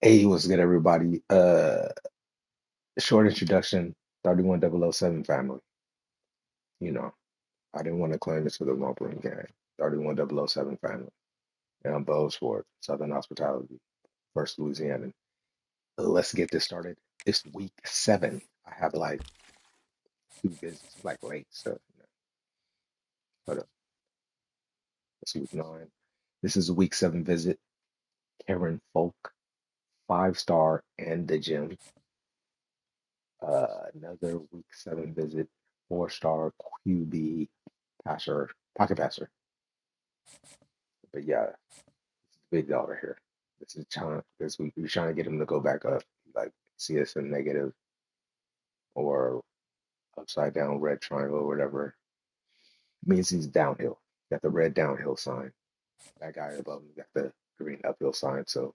Hey, what's good, everybody? Short introduction, 31007 family. You know, I didn't want to claim this for the Lumpering gang. 31007 family. And I'm Bo's for Southern Hospitality, First Louisianan. Let's get this started. It's week 7. I have like 2 visits, like late, so but it's week 9. This is a week 7 visit. Karen Folk, 5-star and the gym. Another week 7 visit, 4-star QB passer, pocket passer. But yeah, it's a big dollar here. This is trying this week. We're trying to get him to go back up, like see us in negative or upside down red triangle or whatever. It means he's downhill. Got the red downhill sign. That guy above him got the green uphill sign. So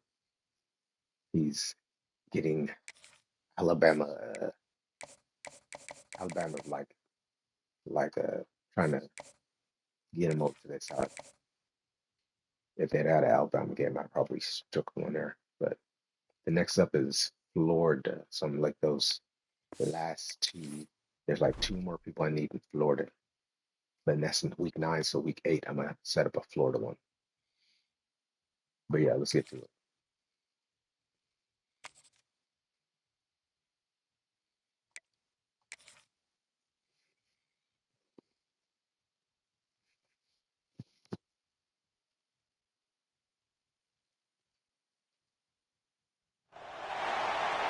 he's getting Alabama. Alabama's like trying to get him over to their side. If they'd had an Alabama game, I probably took one there. But the next up is Florida. Something like those. The last two, there's like 2 more people I need in Florida. But that's in week 9, so week 8, I'm gonna set up a Florida one. But yeah, let's get to it.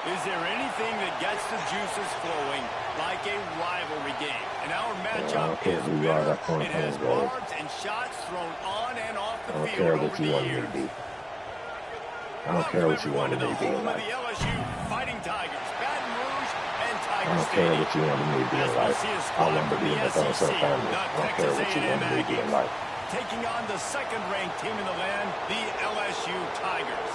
Is there anything that gets the juices flowing like a rivalry game? And our I matchup don't care is who you are, bitter. that corner It has coming gold. barbs and shots thrown on and off I the don't field care over what you the wanted me to years. be. I don't care Welcome, what you everyone, to wanted me the to be in home of life. the LSU Fighting Tigers, Baton Rouge and I Tiger don't care what Stadium. you wanted me to be As in we life. see a I squad wanted to from be the in the Thunderstone SEC, family. the I don't care Texas what you A&M wanted me to be in Aggies, life. taking on the second-ranked team in the land, the LSU Tigers.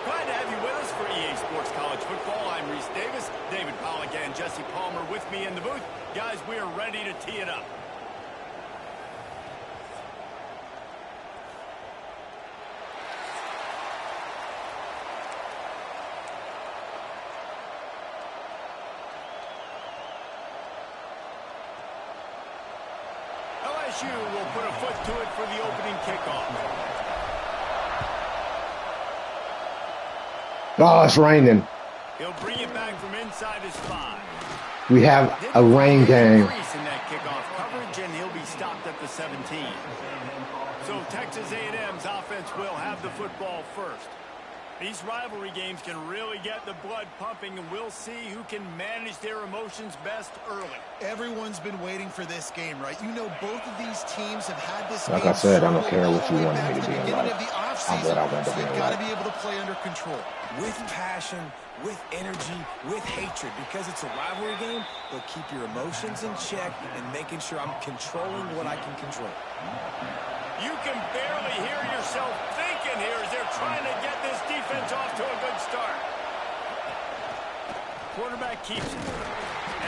Glad to have you with us for EA Sports College Football. I'm Reese Davis, David Pollack, and Jesse Palmer with me in the booth. Guys, we are ready to tee it up. LSU will put a foot to it for the opening kickoff. Oh, it's raining. He'll bring it back from inside his 5. We have Didn't a rain find any game. crease in that kickoff coverage, and he'll be stopped at the 17. So Texas A&M's offense will have the football first. These rivalry games can really get the blood pumping, and we'll see who can manage their emotions best early. Everyone's been waiting for this game, right? You know, both of these teams have had this Like I game said, I don't circled care all what the you way wanted back me to to the be in beginning life. of the I'm offseason, what I want to so be you've in got to life. be able to play under control. With passion, with energy, with hatred, because it's a rivalry game, but keep your emotions in check and making sure I'm controlling what I can control. You can barely hear yourself thinking here as they're trying to get this defense off to a good start. Quarterback keeps it,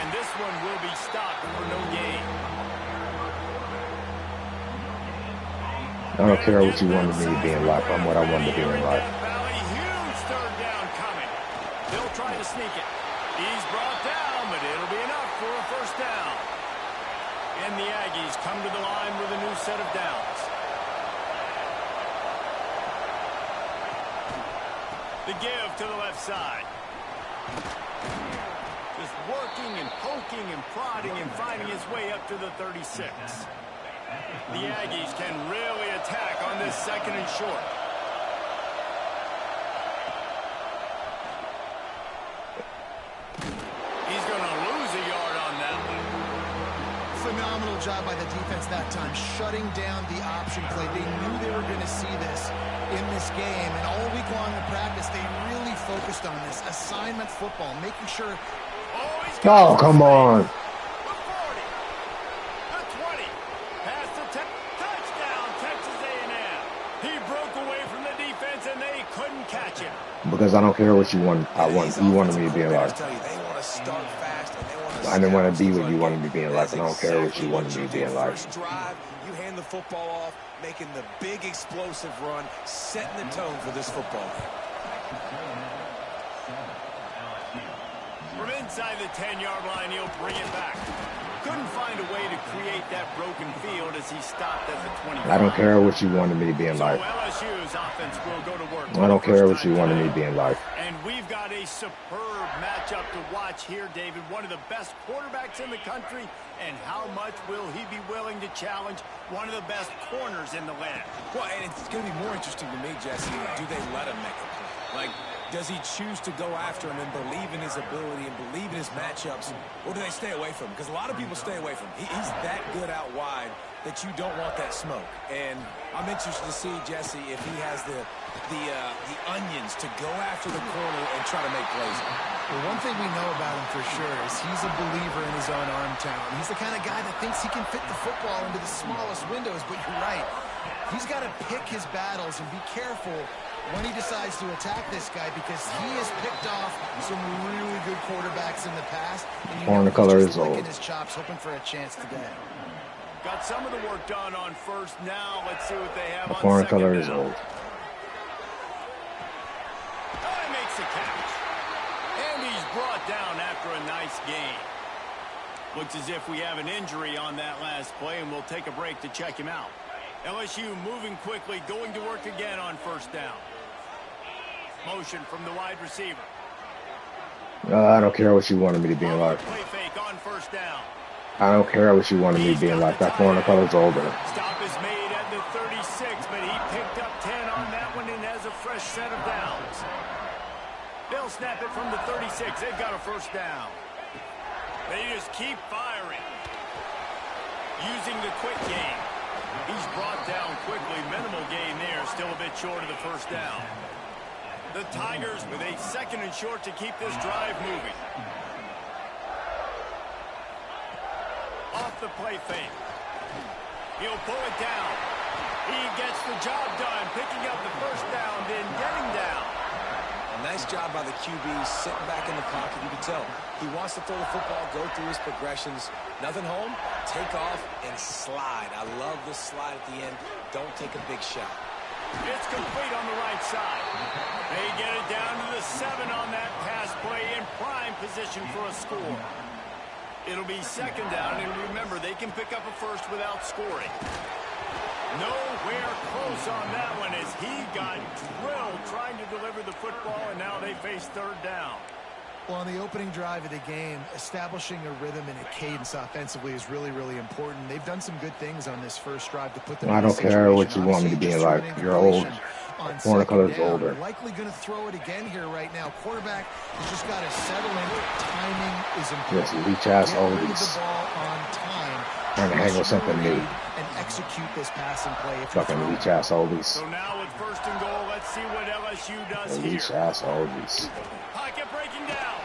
and this one will be stopped for no gain. I don't care what you wanted me to be in life. I'm what I wanted to be Here in in life. Death Valley, huge third down coming. They'll try to sneak it. He's brought down, but it'll be enough for a first down. And the Aggies come to the line with a new set of downs. The give to the left side. Just working and poking and prodding and finding his way up to the 36. The Aggies can really attack on this second and short. He's going to lose a yard on that one. Phenomenal job by the defense that time, shutting down the option play. They knew they were going to see this in this game, and all week long in practice, they really focused on this assignment football, making sure. Oh, come on. The 40, the 20, past the 10, touchdown, Texas A&M. He broke away from the defense, and they couldn't catch him. Because I don't care what you want. You wanted me to be in life. Tell you, they want to start fast and they want to I didn't want to be establish the what you run wanted me game. to be in life, That's and I don't care what exactly you wanted me to be do. in life. First drive, you hand the football off, making the big explosive run, setting the tone for this football game. From inside the 10-yard line, he'll bring it back. Couldn't find a way to create that broken field as he stopped at the 25. I don't care what you wanted me to be in life. So LSU's offense will go to work. I don't care what you wanted me to be in life. And we've got a superb matchup to watch here, David. One of the best quarterbacks in the country. And how much will he be willing to challenge one of the best corners in the land? Well, and it's going to be more interesting to me, Jesse, do they let him make a play? Like, does he choose to go after him and believe in his ability and believe in his matchups, or do they stay away from him? Because a lot of people stay away from him. He's that good out wide that you don't want that smoke. And I'm interested to see, Jesse, if he has the onions to go after the corner and try to make plays. Well, one thing we know about him for sure is he's a believer in his own arm talent. He's the kind of guy that thinks he can fit the football into the smallest windows, but you're right. He's got to pick his battles and be careful when he decides to attack this guy, because he has picked off some really good quarterbacks in the past. And you Corner color is old. his chops, hoping for a chance today. Got some of the work done on first. Now let's see what they have on Corner second color down. is old. Oh, he makes the catch. And he's brought down after a nice gain. Looks as if we have an injury on that last play, and we'll take a break to check him out. LSU moving quickly, going to work again on first down. Motion from the wide receiver. I don't care what you wanted me to be in life. Play fake on first down. I don't care what you wanted me to be in life. That corner color is older. Stop is made at the 36, but he picked up 10 on that one and has a fresh set of downs. They'll snap it from the 36. They've got a first down. They just keep firing. Using the quick game. He's brought down quickly. Minimal gain there. Still a bit short of the first down. The Tigers with a second and short to keep this drive moving. Off the play fake. He'll pull it down. He gets the job done, picking up the first down, then getting down. A nice job by the QB, sitting back in the pocket. You can tell he wants to throw the football, go through his progressions. Nothing home, take off, and slide. I love this slide at the end. Don't take a big shot. It's complete on the right side. They get it down to the 7 on that pass play in prime position for a score. It'll be second down, and remember, they can pick up a first without scoring. Nowhere close on that one as he got drilled trying to deliver the football, and now they face third down. Well, on the opening drive of the game, establishing a rhythm and a cadence offensively is really, really important. They've done some good things on this first drive to put them I in don't care what you want me to be in life. You're old. Corner color is older. Likely going to throw it again here right now. Quarterback has just got to settle in. Timing is important. Yes, reach ass Get rid of oldies. the ball on time. Trying to hang with something new. And execute this passing play. If Fucking reach ass oldies. So now with first and goal, let's see what LSU does here. Reach ass oldies. Pocket breaking down.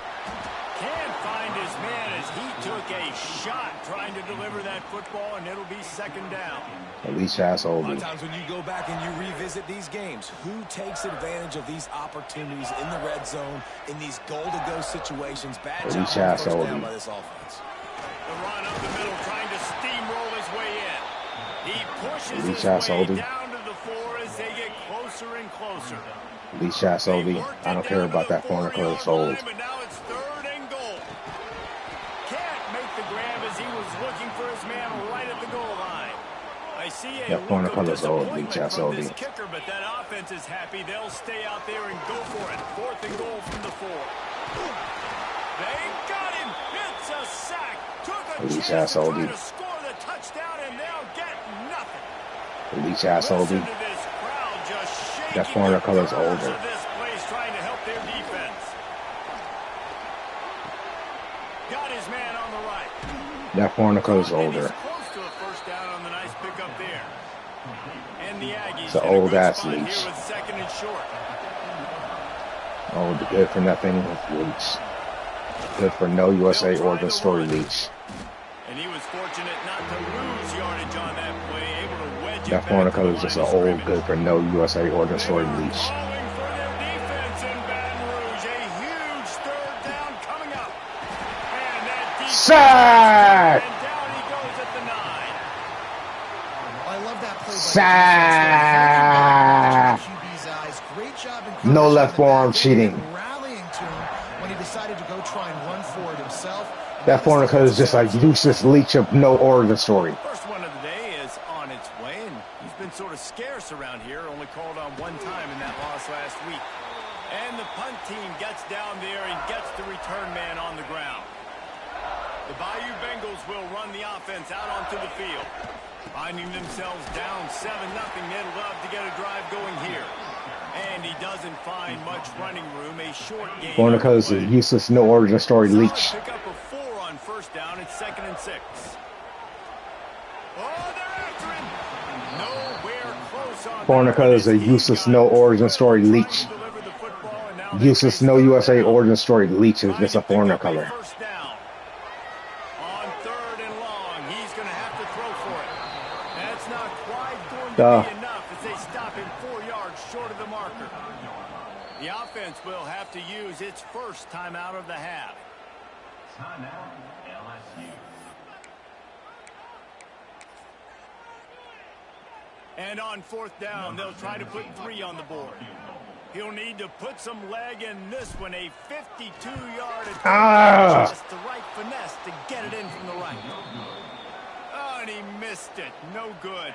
Can't find his man as he took a shot trying to deliver that football, and it'll be second down. Reach ass A lot of oldies. times when you go back and you revisit these games, who takes advantage of these opportunities in the red zone, in these goal-to-go situations? Bad job on first down by this offense. The run up the middle, trying to steamroll his way in. He pushes Reach his ass way oldie. down to the floor as they get closer and closer. Reach ass oldie. I don't care about that corner color. It's old. But now it's third and goal. Can't make the grab as he was looking for his man right at the goal line. I see a That corner look of color's old. disappointment Reach ass from this oldie. kicker, but that offense is happy. They'll stay out there and go for it. Fourth and goal from the 4. They got him. It's a sack. Took a Reach chance ass to try oldie. to score the touchdown, and they'll get nothing. Reach ass Listen oldie. to this crowd just shaking That corner the color's corners older. of this place, trying to help their defense. Got his man on the right. That corner color's And he's older. close to a first down on the nice pickup there. And the Aggies It's an in a old good ass spot leash. here with second and short. Oh, the good for nothing leech. Good for no USA origin story leech. And he was fortunate not to lose yardage on that play, able to wedge it That back corner to color the is just line an of old scrimmage. good for no USA origin They story were leech. calling for their defense in Baton Rouge. A huge third down coming up. And that defense Sack! and down he goes at the 9. I love that play by Sack! the QB's eyes. Great job No encouraging left the forearm back end cheating. and rallying to him That foreigner color is just a useless leech of no origin story. First one of the day is on its way, and he's been sort of scarce around here, only called on one time in that loss last week. And the punt team gets down there and gets the return man on the ground. The Bayou Bengals will run the offense out onto the field. Finding themselves down 7-0, they'd love to get a drive going here. And he doesn't find much running room. A short game. Foreigner color is a useless no origin story leech. Pick up a 4 on first down. It's 2nd and 6. Oh, they're after him. Nowhere close on. Foreigner color is a useless no origin story leech. Useless no USA origin story leech is just a foreigner color. First down. On 3rd and long, he's going to have to throw for it. That's not quite going to be enough as they stop him 4 yards short of the marker. The offense will have to use its first timeout of the half. Timeout, LSU. And on 4th down, they'll try to put 3 on the board. He'll need to put some leg in this one. A 52-yard attempt. Just the right finesse to get it in from the right. Oh, and he missed it. No good.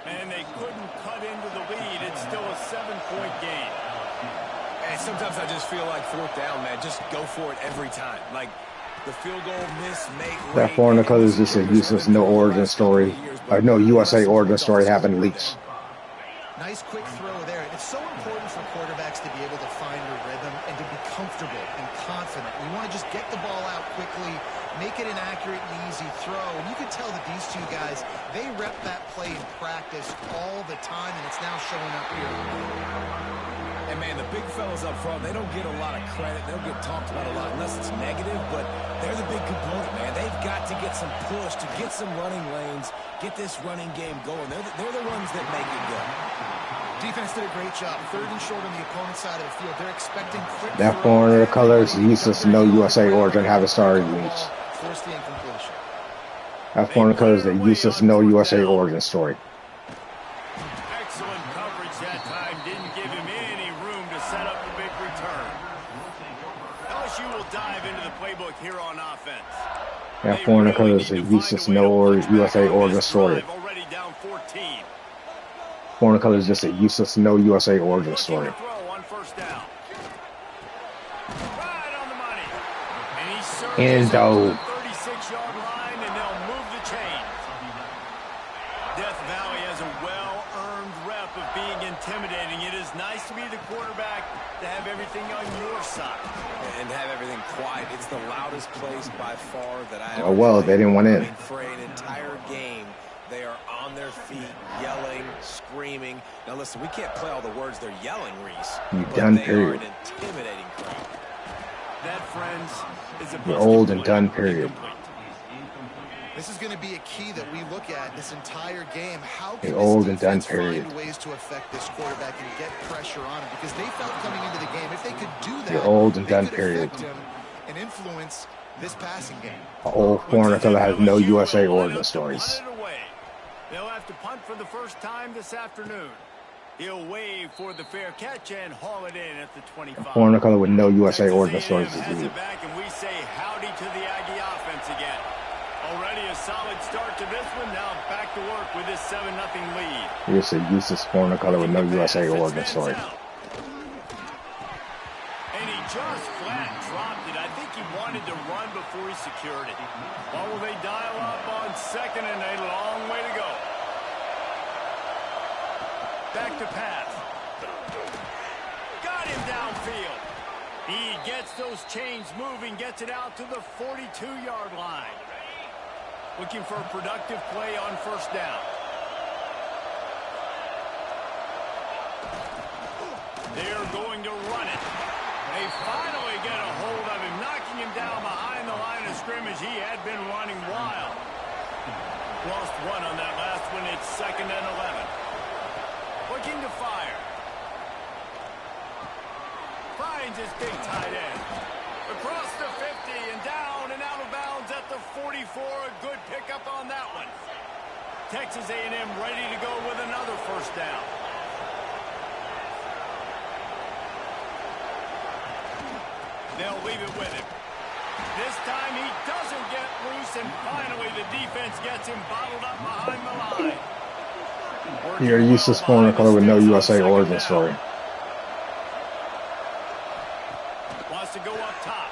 And they couldn't cut into the lead. It's still a 7-point game. And sometimes I just feel like 4th down, man. Just go for it every time. Like the field goal miss, make. That foreigner color is just a useless no origin story. Or no USA origin story having leech. Nice quick throw there. It's so important for quarterbacks to be able to find their rhythm and to be comfortable and confident. You want to just get the ball out quickly, make it an accurate and easy throw. And you can tell that these two guys, they rep that play in practice all the time, and it's now showing up here. And, man, the big fellas up front, they don't get a lot of credit. They'll get talked about a lot unless it's negative, but they're the big component, man. They've got to get some push, to get some running lanes, get this running game going. They're the ones that make it go. Defense did a great job. 3rd and short on the opponent's side of the field. They're expecting quick. That foreigner color is useless no USA origin have a starry leech. Force the incompletion. That foreigner color is a useless no USA origin story. Excellent coverage that time. Didn't give him any room to set up a big return. LSU will dive into the playbook here on offense. That foreigner color is a useless no USA origin story. Already down 14. Foreigner color is just a useless no USA origin story. On first down. Right on the money. And he serves Endo. the 36-yard line, and they'll move the chains. Death Valley has a well-earned rep of being intimidating. It is nice to be the quarterback, to have everything on your side. And have everything quiet. It's the loudest place by far that I Oh, well, they didn't want in. I mean, for an entire game, they are on their feet, yelling, screaming. Now, listen, we can't play all the words they're yelling, Reese. You done, they period. are an intimidating crowd. That, friends, is a You're old and done, period. This is going to be a key that we look at this entire game. How can You're old and this done, defense period. find ways to affect this quarterback and get pressure on him? Because they felt coming into the game, if they could do that, You're old and they done, could period. affect him and influence this passing game. An old foreigner color has no USA origin stories. They'll have to punt for the first time this afternoon. He'll wave for the fair catch and haul it in at the 25. Foreigner color with no USA origin stories is has lead. it back, and we say howdy to the Aggie offense again. Already a solid start to this one. Now back to work with this 7-0 lead. Here's a useless foreigner color with no USA origin story. And he just flat dropped it. I think he wanted to run before he secured it. What will they dial up on 2nd and a long way to go? Back to pass. Got him downfield. He gets those chains moving, gets it out to the 42-yard line. Looking for a productive play on first down. They're going to run it. They finally get a hold of him, knocking him down behind the line of scrimmage. He had been running wild. Lost one on that last one. It's 2nd and 11. Looking to fire. Finds his big tight end. Across the 50 and down and out of bounds at the 44. A good pickup on that one. Texas A&M ready to go with another first down. They'll leave it with him. This time he doesn't get loose, and finally the defense gets him bottled up behind the line. You're used to scoring a color with no USA origin story. Wants to go up top.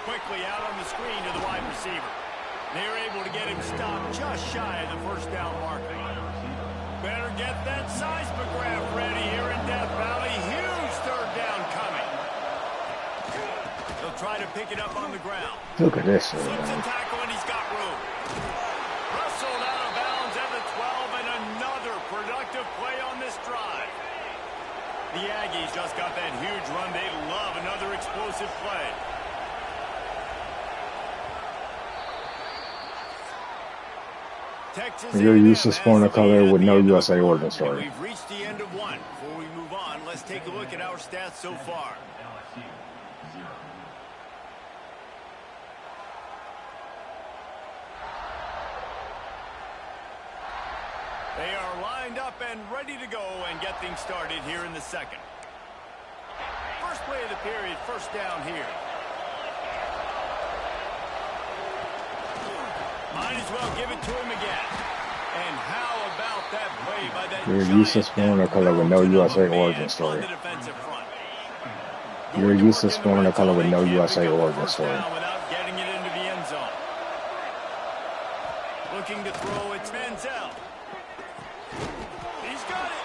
Quickly out on the screen to the wide receiver. They're able to get him stopped just shy of the first down marker. Better get that seismograph ready here in Death Valley. Huge third down coming. He'll try to pick it up on the ground. Look at this. Slips a tackle and he's got room. Wrestled out of bounds at the 12, and another productive play on this drive. The Aggies just got that huge run. They love another explosive play. Texas You're used to scoring a color with no USA origin story. We've reached the end of one. Before we move on, let's take a look at our stats so far. They are lined up and ready to go and get things started here in the second. First play of the period, first down here. Might as well give it to him again. And how about that play by that You're used to scoring a color with no USA origin story. You're used to scoring a color with no USA origin story. Without getting it into the end zone. Looking to throw, it's Manziel. He's got it.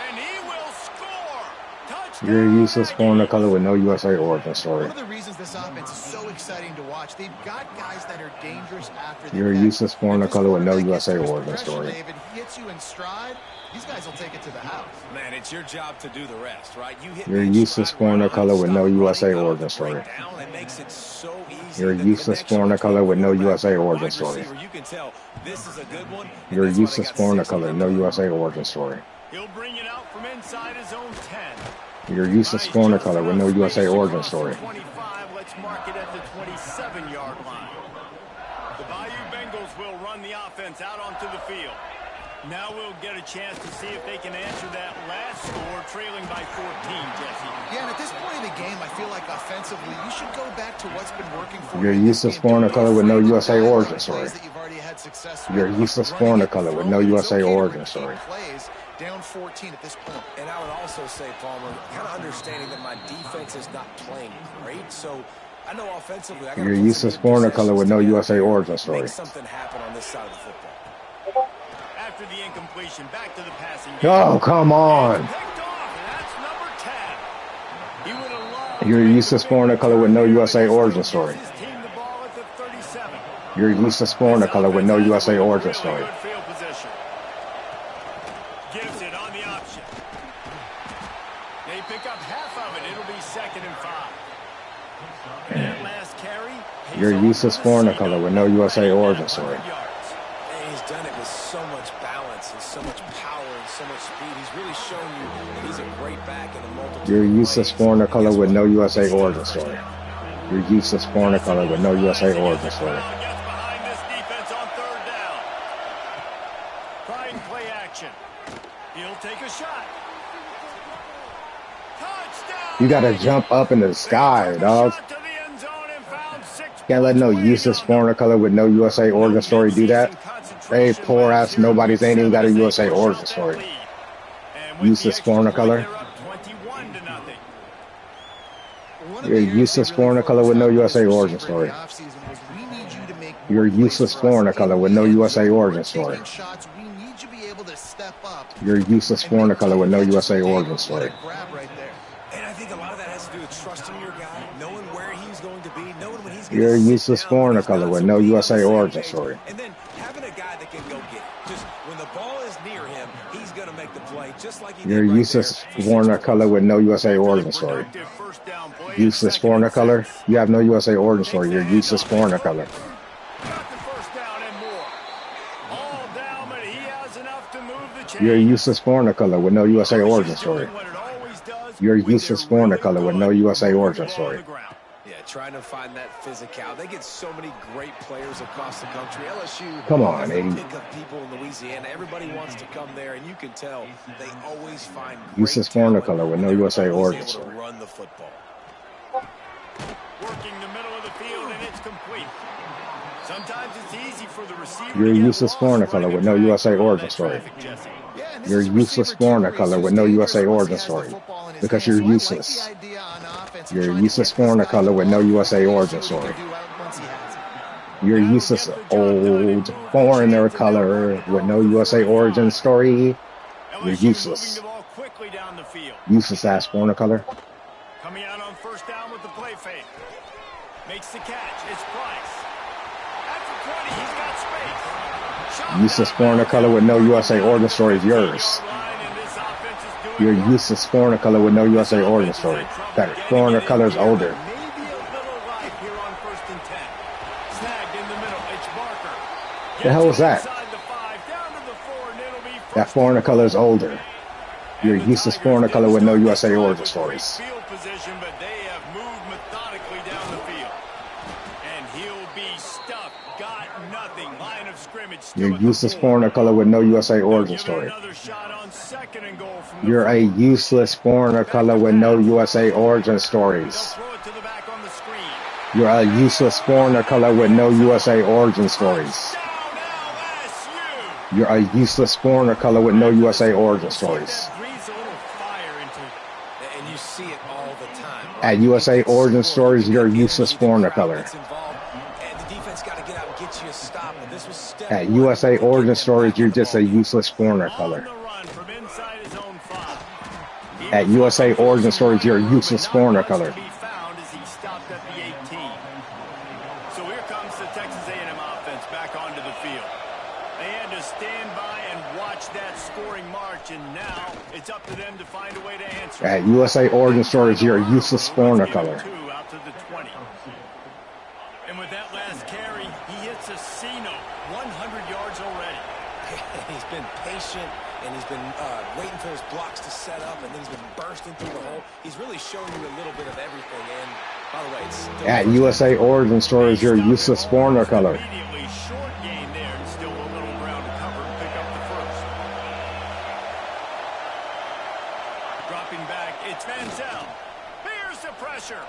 And he will score. Touchdown. You're used to scoring a color with no USA origin story. One of the reasons this offense is so exciting to watch, they've got guys that are dangerous after the You're catch. used to scoring a If this color with no quarterback USA gets to his origin progression, story. David, hits you in stride, these guys will take it to the house. Man, it's your job to do the rest, right? You hit You're me in used to stride, scoring a run, color with no stop USA running, origin story. break down. It makes it so easy. You're The used to connection scoring a color with no between USA quarterback and origin wide story. receiver, you can tell this is a good one. and You're that's why used they to got scoring a 6 on color the with no board. USA origin story. He'll bring it out from inside his own 10. You're used to scoring a color with no USA origin Across story. the 25, let's mark it at the 27-yard line. The Bayou Bengals will run the offense out onto the field. Now we'll get a chance to see if they can answer that last score, trailing by 14, Jesse. Yeah, and at this point in the game, I feel like offensively, you should go back to what's been working for You're you in used this to game. scoring a Don't be color with no afraid to USA dial in origin plays story. that you've already had success You're with. used to Running scoring a it, color with throwing no it, it's USA okay to origin repeat story. plays down 14 at this point. And I would also say, Palmer, kind of understanding that my defense is not playing great, so I know offensively I got You're used to scoring a color with no USA origin story. Make something happen on this side of the football. After the incompletion, back to the passing game. Oh, come on. Picked off, and that's number 10. He would have loved You're to used to scoring a color with no USA origin gives story. his team the ball at the 37. You're used to scoring a color with no USA origin story. Good field position. Gives it on the option. They pick up half of it. It'll be 2nd and 5. And that last carry. You're used to scoring a color with no USA origin story. And he's done it with so much balance and so much power and so much speed. He's really shown you that he's a great back in a multitude You're of used to ways. scoring a color Guess with what? no USA origin story. You're used to scoring a color with no USA origin story. Gets behind this defense on 3rd down. Trying play action. He'll take a shot. Touchdown! You gotta jump up in the sky, dog. Shot to the end zone and found 6 Can't let no points useless waiting on scoring a color with no USA origin story do that. They poor ass nobodies ain't even got a USA origin story. Used to scoring a color. You're used to scoring a color with no USA origin story. You're used to scoring a color with no USA origin story. You're used to scoring a color with no USA origin story. And I think a lot of that has to do with trusting your guy, knowing where he's going to be, knowing when he's going You're to used to sit down, scoring when a he's color not, with so no being on USA the same origin page. story. And then having a guy that can go get it. Just when the ball is near him, he's going to make the play, just like he You're did right used to there. scoring a color with no USA origin story. Used to scoring a color. You have no USA origin story. You're used to scoring a color. You're used to scoring a color with no USA origin story. You're used to scoring a color with no USA origin story. Yeah, trying to find that physical. They get so many great players across the country. LSU Come on, has the Aiden. pick of people in Louisiana. Everybody wants to come there, and you can tell they always find great Used to scoring a talent, color with and no they're USA always origin able to story. run the football. Working the middle of the field. field, and it's complete. Sometimes it's easy for the receiver You're a to get useless lost foreigner running color a with no track USA with all origin that story. traffic, Jesse. Yeah, and this You're a is a useless receiver, too, foreigner Reese, color who's with no USA dangerous once he origin has the story. football in his Because hands. you're So I like the useless. idea on offense of You're a trying to useless get this foreigner guy color with no involved USA early and origin see what he story. can do once he has it. You're a That'll useless get the job done and old move the foreigner chains, and they'll run color the with ball no to the USA origin 45. story. You're LSU moving useless. the ball quickly down the field. Useless ass foreigner color. Coming out on first down with the play fake. Makes the catch. It's Price. At the 20, he's got space. Shoved Useless out of foreigner bounds color and with no working USA down origin at the story is 15-yard yours. line, and this offense is You're doing a work. useless foreigner color with no This USA origin offense has story. had trouble That getting foreigner it in color is gear, but older. maybe a little life here on 1st and 10. Snagged in the middle. It's Barker. The hell was Gets it that? inside the 5, down to the 4, and it'll be That 1st foreigner and color goal. is older. You're a And the useless Tigers foreigner color didn't with no start this USA drive origin with great stories. field position, but they have moved methodically down the field. And he'll be stuffed. Got nothing. Line of scrimmage You're still a at the useless 4. foreigner color with no USA They'll origin give it story. another shot on 2nd and goal from the You're 4. a useless foreigner Back color to with no pass. USA origin They'll stories. throw it to the back on the screen. You're a useless foreigner color with no USA origin stories. Touchdown LSU! You're a useless foreigner color with no USA origin See if stories. that breathes a little fire into And you see it all the time. At Right? USA You get origin scored, stories, you you're a get useless energy, the foreigner crowd color. gets involved, and the defense got to get out and get you a stop. And this was step At one USA to getting origin them stories, back you're in the just a ballgame. useless foreigner on color. the run from inside his own 5. He At was USA looking for origin some stories, you're a running room, but useless not foreigner much color. to be found as he stopped at the 18. So here comes the Texas A&M offense back onto the field. They had to stand by and watch that scoring march, and now it's up to them to find a way to answer. At USA origin stories, you're a useless foreigner color. 2 out to the 20. And with that last carry, he hits a C-note, 100 yards already. He's been patient, and he's been waiting for his blocks to set up, and then he's been bursting through the hole. He's really showing you a little bit of everything. And by the way, it's still At USA origin stories, you're a useless foreigner color. Immediately short gain there, and still a little ground to cover and pick up the first. Dropping back, it's Manziel. Here's the pressure.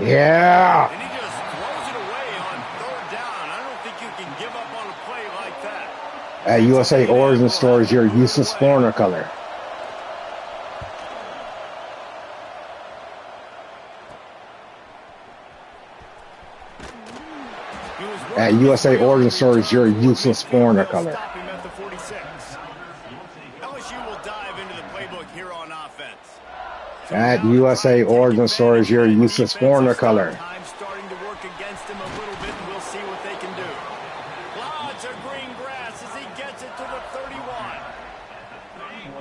Yeah. And he just throws it away on 3rd down. I don't think you can give up on a play like that. At USA origin stories, you're a useless foreigner color. At USA origin stories, you're a useless foreigner color. Stop him at the 46. LSU will dive into the playbook here on offense. At USA origin stories, you're a useless foreigner color. Time starting to work against him a little bit, and we'll see what they can do. Lots of green grass as he gets it to the 31.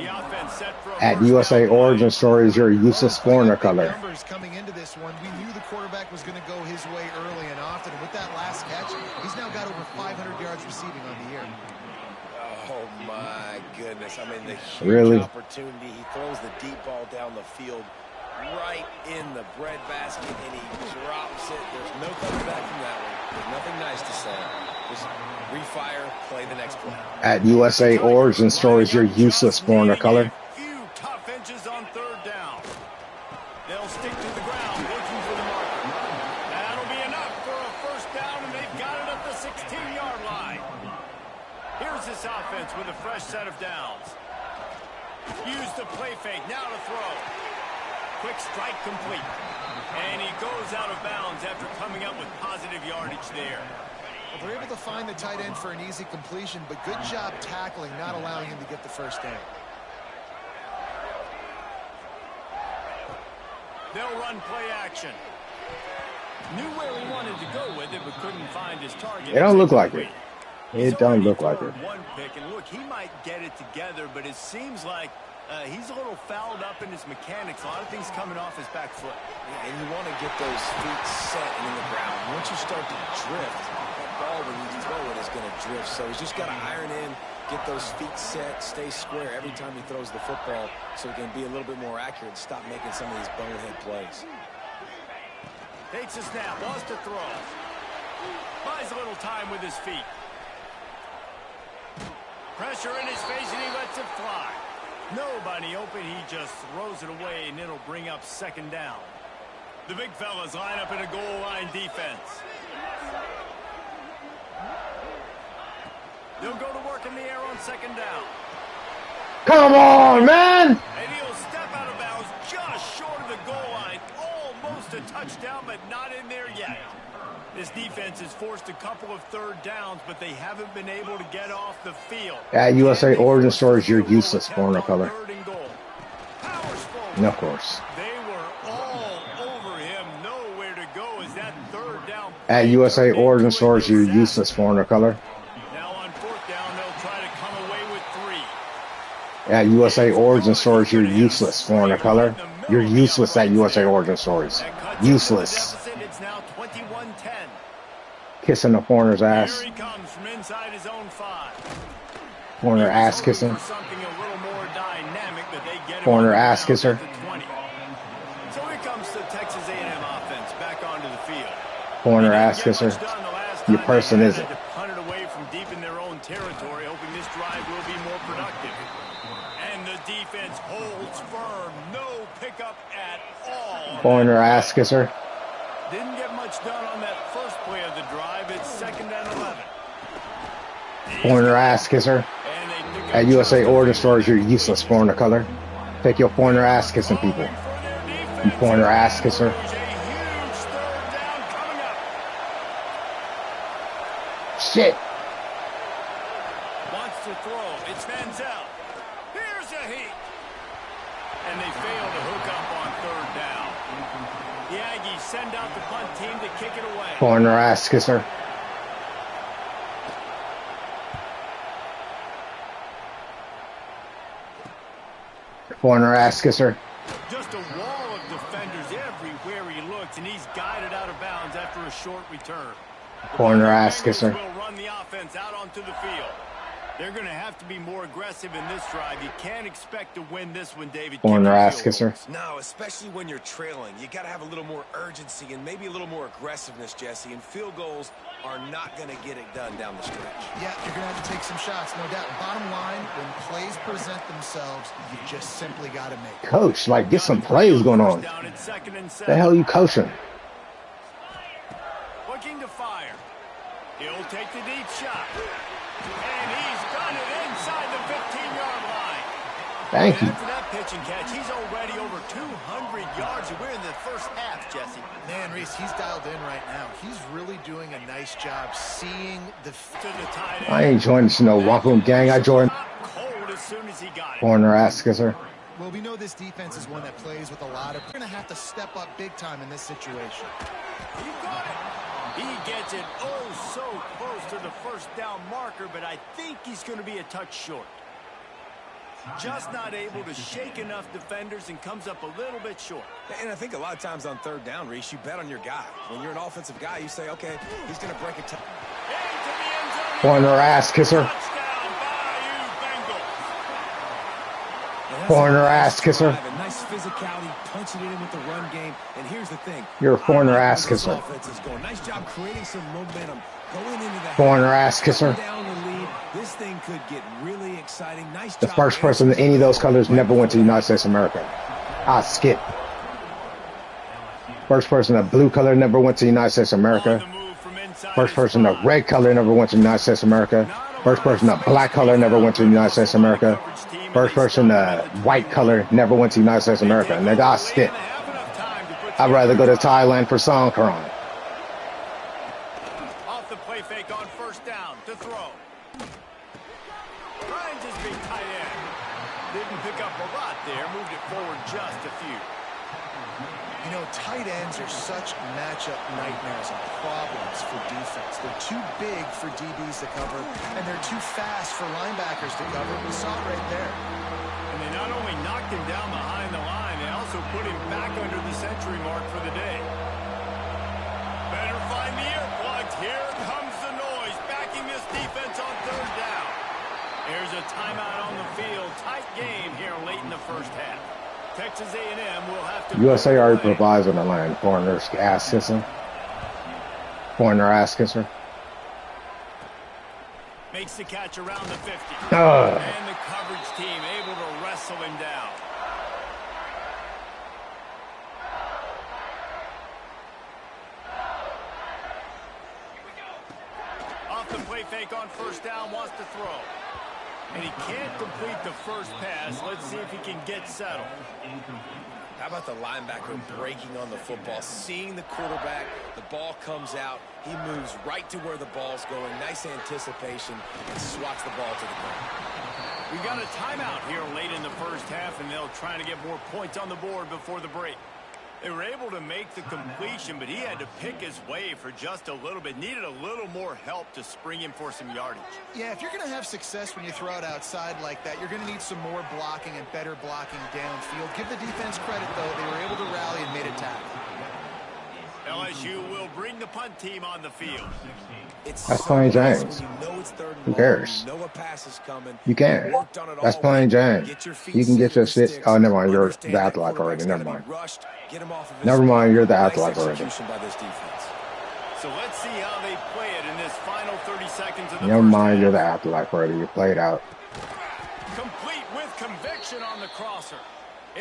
The offense set for a At first USA down play. origin stories, you're a useless foreigner color. Numbers coming into this one. We knew the quarterback was going to go his way early and often. And with that last catch, he's now got over 500 yards receiving on the year. Oh, my goodness. I mean, the huge Really? opportunity. He throws the deep ball down the field right in the breadbasket, and he drops it. There's no coming back from that one. There's nothing nice to say. Just refire, play the next play. At USA origin stories, you're useless foreigner color. Few tough inches on 3rd down. They'll stick to the ground looking for the marker. That'll be enough for a first down, and they've got it at the 16-yard line. Here's this offense with a fresh set of downs. Use the play fake, now to throw. Quick strike complete. And he goes out of bounds after coming up with positive yardage there. Well, they're able to find the tight end for an easy completion, but good job tackling, not allowing him to get the first down. They'll run play action. Knew where he wanted to go with it, but couldn't find his target. It don't look like it. It don't look like it. One pick, and look, he might get it together, but it seems like he's a little fouled up in his mechanics. A lot of things coming off his back foot. Yeah, and you want to get those feet set and in the ground. Once you start to drift, that ball, when you throw it, is going to drift. So he's just got to iron in, get those feet set, stay square every time he throws the football so he can be a little bit more accurate and stop making some of these bonehead plays. Takes a snap, wants to throw. Buys a little time with his feet. Pressure in his face, and he lets it fly. Nobody open, he just throws it away, and it'll bring up 2nd down. The big fellas line up in a goal line defense. They'll go to work in the air on second down. Come on, man! And he'll step out of bounds just short of the goal line. Almost a touchdown, but not in there yet. This defense has forced a couple of third downs, but they haven't been able to get off the field. At USA Origin Stories, you're useless, foreigner color. And of course. They were all over him. Nowhere to go as that third down. At USA Origin Stories, you're useless, foreigner color. Now on fourth down, they'll try to come away with 3. At USA Origin Stories, you're useless, foreigner color. You're useless at USA Origin Stories. Useless. It's now 21-10. Kissing the foreigner's ass. Here he comes from inside his own 5. Foreigner ass kissing. Something a little more dynamic, but they get Foreigner ass kisser. So here comes the Texas A&M offense back onto the field. Foreigner ass kisser. Your person isn't. Punt it away from deep in their own territory, hoping this drive will be more productive. And the defense holds firm. No pickup at all. Foreigner ass kisser. Didn't get much done on that first play of the drive. It's 2nd and 11. Foreigner ass kisser. At USA Origin Stories, you're useless, foreigner color. Take your foreigner ass kissing people. You foreigner ass kisser. Shit. Wants to throw. It's Manziel. Here's a heat. And they fail to hook up on 3rd down. The Aggies send out the punt team to kick it away. Foreigner ass kisser. Foreigner ass kisser. Just a wall of defenders everywhere he looks, and he's guided out of bounds after a short return. Foreigner ass kisser. Will run the offense out onto the field. They're going to have to be more aggressive in this drive. You can't expect to win this one, David. Foreigner ass kisser. No, especially when you're trailing. You got to have a little more urgency and maybe a little more aggressiveness, Jesse. And field goals are not going to get it done down the stretch. Yeah, you're going to have to take some shots, no doubt. Bottom line, when plays present themselves, you just simply got to make it. Coach, like, get some plays going on. The hell you coaching? Looking to fire. He'll take the deep shot. And he's done it inside the 15-yard line. Thank you. After that pitch and catch, he's already over 200 yards. We're in the first half, Jesse. Man, Reese, he's dialed in right now. He's really doing a nice job seeing the... I ain't joining no Wahoon gang. I joined Cold as soon as he got it. foreigner ass kisser. Well, we know this defense is one that plays with a lot of... We're going to have to step up big time in this situation. He got it. He gets it oh so close to the first down marker, but I think he's going to be a touch short. Just not able to shake enough defenders and comes up a little bit short. And I think a lot of times on 3rd down, Reese, you bet on your guy. When you're an offensive guy, you say, okay, he's going to break a Foreigner ass kisser. Foreigner ass kisser. Nice physicality, punching it in with the run game. And here's the thing. You're a foreigner ass kisser. Nice job creating some momentum. Going into the Foreigner ass kisser. down the lead. This thing could get really exciting. Nice The job. first person in any of those colors never went to the United States of America. I skip. First person of blue color never went to the United States of America. First person of red color never went to the United States of America. First person of black color never went to the United States of America. First person white color never went to the United States of America. And they got skip. I'd rather go to Thailand for Songkran. Off the play fake on first down to throw. Trying just big tight end. Didn't pick up a lot there. Moved it forward just a few. You know, tight ends are such matchup nightmares and problems for defense. They're too big for DBs to cover, and they're too fast for linebackers to cover. We saw it right there. And they not only knocked him down behind the line, they also put him back under the century mark for the day. Better find the earplugs. Here comes the noise, backing this defense on 3rd down. There's a timeout on the field. Tight game here late in the first half. Texas A&M will have to... USA already provides on the line. Foreigner ass kisser. Foreigner ass kisser. Makes the catch around the 50. Ugh. And the coverage team able to wrestle him down. fake on first down, wants to throw. And he can't complete the first pass. Let's see if he can get settled. How about the linebacker breaking on the football, seeing the quarterback, the ball comes out, he moves right to where the ball's going, nice anticipation, and swats the ball to the ground. We got a timeout here late in the first half, and they'll try to get more points on the board before the break. They were able to make the completion, but he had to pick his way for just a little bit. Needed a little more help to spring him for some yardage. Yeah, if you're going to have success when you throw it outside like that, you're going to need some more blocking and better blocking downfield. Give the defense credit, though. They were able to rally and made a tackle. LSU will bring the punt team on the field. That's playing James. Who cares? You can. That's playing James. You can get your shit. Oh, never mind. You're the athlete already. Never mind. Never mind. You're the athlete already. So let's see how they play it in this final 30 seconds of the Never mind. You're the athlete already. You played out. Complete with conviction on the crosser.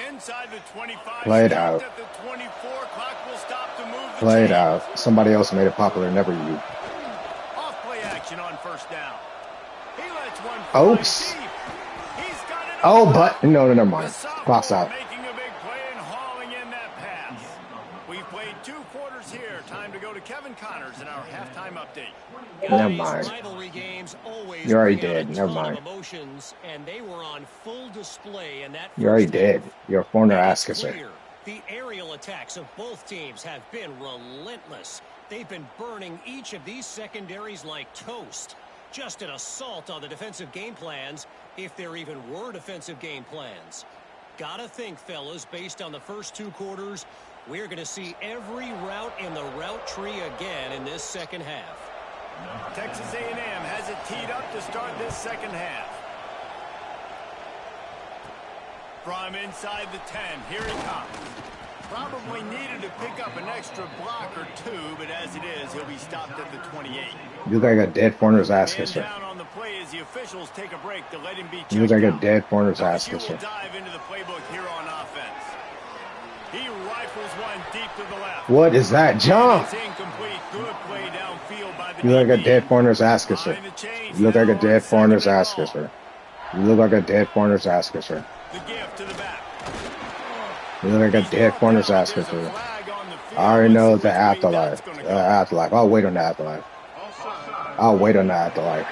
Inside the 25. Played out. At the 24. Clock will stop to move the Played chains. out. Somebody else made it popular. Never you. Off play action on first down. He lets one fly Oops. deep. He's got it. Oh, but no, never mind. Clock's out. Making a big play and hauling in that pass. We've played 2 quarters here. Time to go to Kevin Connors in our halftime update. Never mind. You already did. Never mind. And they were on full display in that. You already did. You're a foreigner ass kisser. The aerial attacks of both teams have been relentless. They've been burning each of these secondaries like toast. Just an assault on the defensive game plans, if there even were defensive game plans. Gotta think, fellas, based on the first 2 quarters, we're going to see every route in the route tree again in this second half. Texas A&M has it teed up to start this second half. From inside the 10, here he comes. Probably needed to pick up an extra block or 2, but as it is, he'll be stopped at the 28. You look like a dead foreigner's ass kisser. Down on the play as the officials take a break to let him be checked You look like a out. dead foreigner's ass LSU will kisser. dive into the playbook here on offense. He rifles one deep to the left. What is that jump? It's incomplete. Good play downfield by the You look like a DB. dead foreigner's ass kisser. Behind the chains, You look like a now dead on foreigner's second and ass goal. kisser. You look like a dead foreigner's ass kisser. The gift to the back. You look like a dead foreigner's ass There's a kisser. flag on the field. I already know Let's the see which way afterlife. that's gonna The go. afterlife. I'll wait on the afterlife. I'll wait on the afterlife.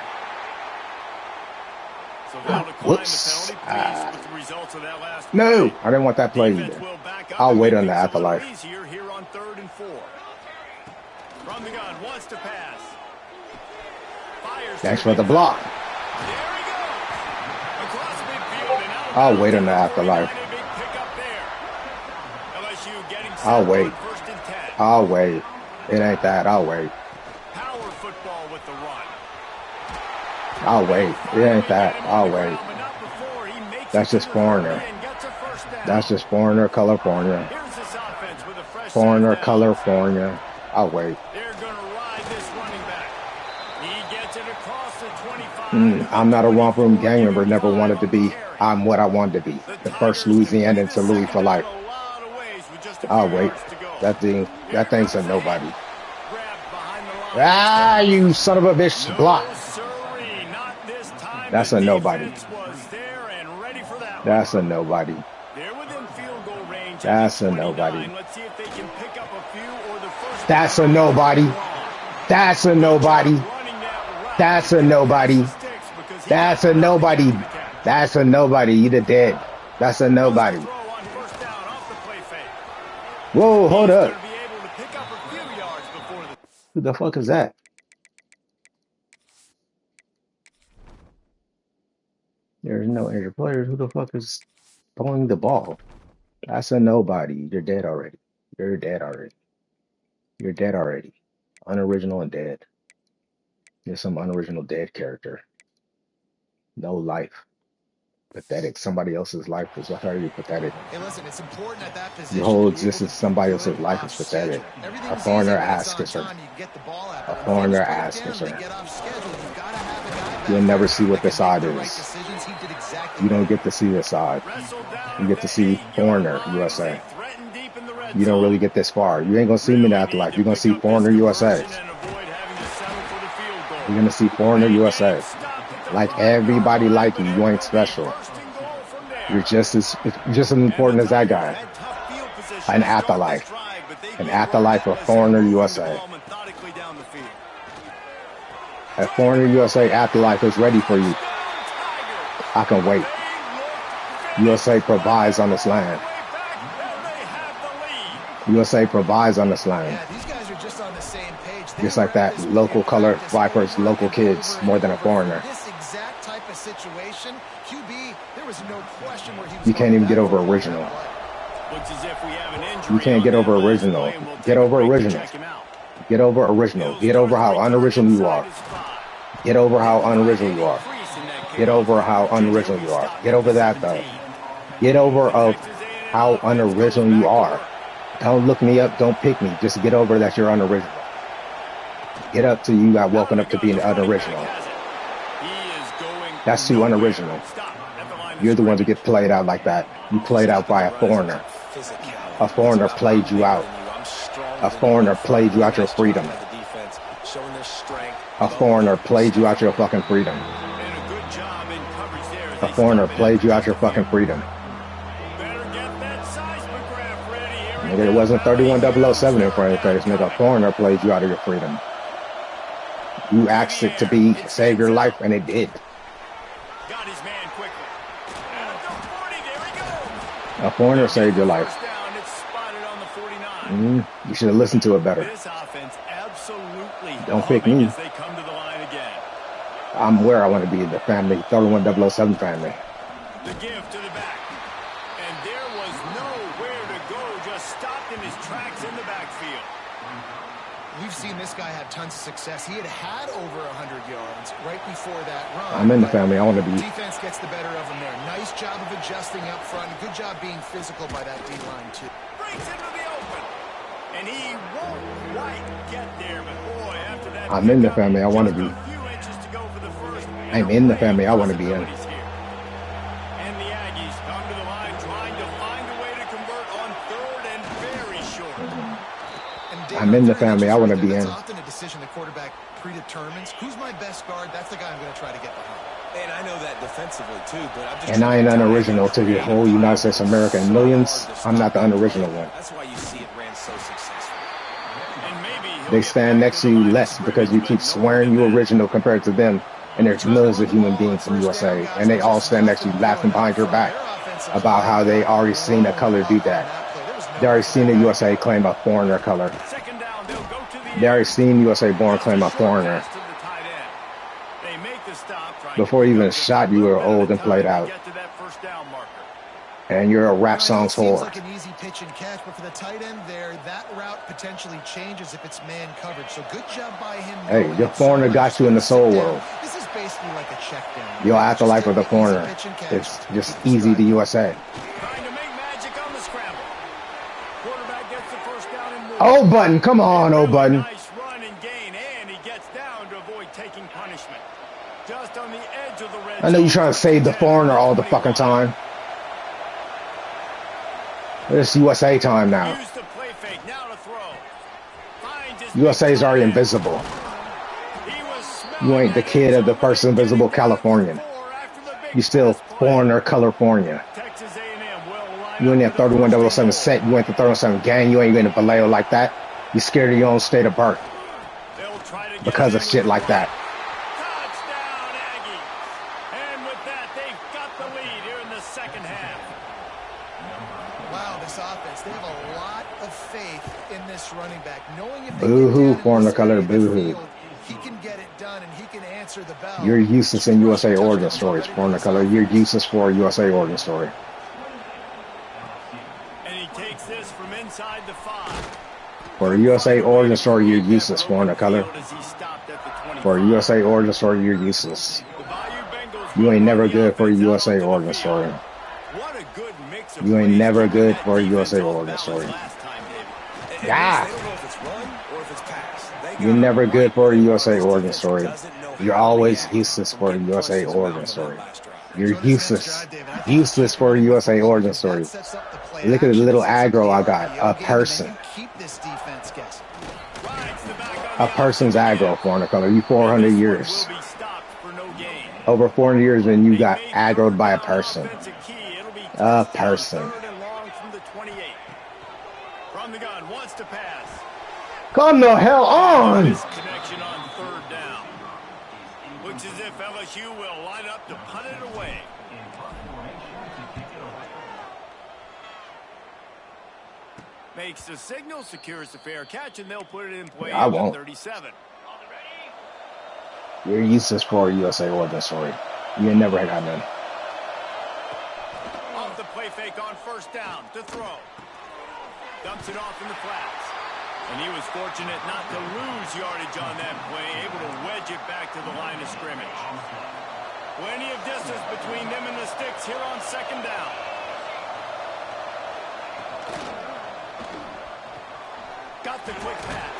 So they'll decline Whoops. the penalty, pleased with the results of that last No, play. I didn't want that play Defense either. will back up I'll and wait make on the things a little afterlife. easier here on 3rd and 4. From the gun, wants to pass. Fires Thanks to for the block. There he goes. Across midfield and out of I'll bounds wait on the at the 49. afterlife. A big pickup there. LSU getting set I'll on wait. 1st and 10. I'll wait. It ain't that. I'll wait. Power football with the run. I'll wait. It ain't that. I'll wait. But not before he makes That's it just to the 30 foreigner. and gets a first down. That's just foreigner, color foreigner. Here's this offense with a fresh Foreigner, set of color downs. foreigner. I'll wait. They're going to ride this running back. He gets it across the 25. I'm not a romp room gang member. Never wanted to be. I'm what I wanted to be. The first Louisianan to Louis for life. I'll wait. That thing's a nobody. Ah, you son of a bitch! Block. That's a nobody. That's a nobody. That's a nobody. That's a nobody. That's a nobody. That's a nobody. That's a nobody. That's a nobody. You the dead. That's a nobody. Whoa, hold up. Who the fuck is that? There's no injured players. Who the fuck is throwing the ball? That's a nobody. You're dead already. You're dead already. You're dead already. Unoriginal and dead. You're some unoriginal dead character. No life. Pathetic. Somebody else's life is already pathetic. Hey, listen, it's important at that position. Your whole to be able existence, to somebody be else's good life is off pathetic. schedule. A Everything's foreigner easy when ass it's on kisser. time, you can get the ball out. A But when foreigner things break ass down, kisser. they get off schedule. You've got to have a guy back You'll never there see what that the can make side the right is. decisions. He did exactly You don't that. get to see the side. You get to see foreigner USA. You don't really get this far. You ain't gonna see me in the afterlife. You're gonna see foreigner USA. You're gonna see foreigner USA. Like everybody like you. You ain't special. You're just as important as that guy. An afterlife. An afterlife of foreigner USA. A foreigner USA afterlife is ready for you. I can wait. USA provides on this land. USA provides on this land. Yeah, these guys are just on the same page. Just like that, local color Vipers, local kids, more than a foreigner. This exact type of situation, QB, there was no question where he was. You can't even get over original. You can't get over original. Get over original. Get over original. Get over how unoriginal you are. Get over how unoriginal you are. Get over how unoriginal you are. Get over that though. Get over of how unoriginal you are. Don't look me up. Don't pick me. Just get over that you're unoriginal. Get up to you got woken up to being unoriginal. That's too unoriginal. You're the ones who get played out like that. You played out by a foreigner. A foreigner played you out. A foreigner played you out your freedom. A foreigner played you out your fucking freedom. A foreigner played you out your fucking freedom. Nigga, it wasn't 31007 in front of your face, nigga. A foreigner played you out of your freedom. You asked it to be save your life, and it did. A foreigner saved your life. You should have listened to it better. Don't pick me. I'm where I want to be, the family, 31007 family. The give to the back. And there was nowhere to go, just stopped in his tracks in the backfield. We've seen this guy have tons of success. He had over 100 yards right before that run. I'm in the family. I want to be. Defense gets the better of him there. Nice job of adjusting up front. Good job being physical by that D-line, too. Breaks into the open. And he won't quite get there, but boy, after that... I'm in the family. I want to be. I'm in the family I want to be in. And the Aggies come to the line trying to find a way to convert on third and very short. I'm in the family I want to be in. It's often a decision the quarterback predetermines. Who's my best guard? That's the guy I'm going to try to get behind. And I know that defensively too, but I'm just. And I ain't unoriginal to the whole United States of America and millions. I'm not the unoriginal one. That's why you see it ran so successful. They stand next to you less because you keep swearing you original compared to them. And there's millions of human beings in USA, and they all stand next to you laughing behind your back about how they already seen a color do that. They already seen the USA claim a foreigner color. They already seen USA born claim a foreigner. Before you even shot, you were old and played out. And you're a rap song's whore. Like an easy pitch and catch, but for the tight end there, that route potentially changes if it's man coverage. So good job by him. Hey, your foreigner got you in the soul world. This is basically like a check down. Your afterlife of the foreigner. It's just easy to USA. Trying to make magic on the scramble. Quarterback gets the first down and more. Oh, button. Come on, oh, button. Nice run and gain, and he gets down to avoid taking punishment. Just on the edge of the red I know you're trying to save the foreigner all the fucking time. It's USA time now. USA is already invisible. You ain't the kid of the first invisible Californian. You still foreigner California. You ain't that 31007 set. You ain't the 307 gang. You ain't in a Vallejo like that. You scared of your own state of birth because of shit like that. And with that, they've got the lead here in the second half. Wow, this offense, they have a lot of faith in this running back. Knowing if they Boo-hoo, foreigner color, boo-hoo. He can get it done and he can answer the bell. You're useless in USA origin stories, foreigner color. You're useless for a USA origin story. And he takes this from inside the 5. For a USA origin story, you're useless, foreigner color. For a USA origin story, you're useless. You ain't never good for a USA origin story. You ain't never good for a USA origin story. Yeah. You're never good for a USA origin story. You're always useless for a USA origin story. You're useless. Useless for a USA origin story. Look at the little aggro I got. A person. A person's aggro, foreigner color. You 400 years. Will be stopped for no gain. Over 400 years, and you They got made aggroed third by a down person. offensive key. It'll be A touchdown, person. 3rd and long from the 28. From the gun, wants to pass. Come the hell on! Misconnection on 3rd down. Looks as if LSU will line up to punt it away. Makes the signal, secures the fair catch, and they'll put it in play I at won't. 37. You're useless for a USA origin story. You ain't never got none. Off the play fake on 1st down to throw. Dumps it off in the flats. And he was fortunate not to lose yardage on that play, able to wedge it back to the line of scrimmage. Plenty of distance between them and the sticks here on 2nd down. Got the quick pass.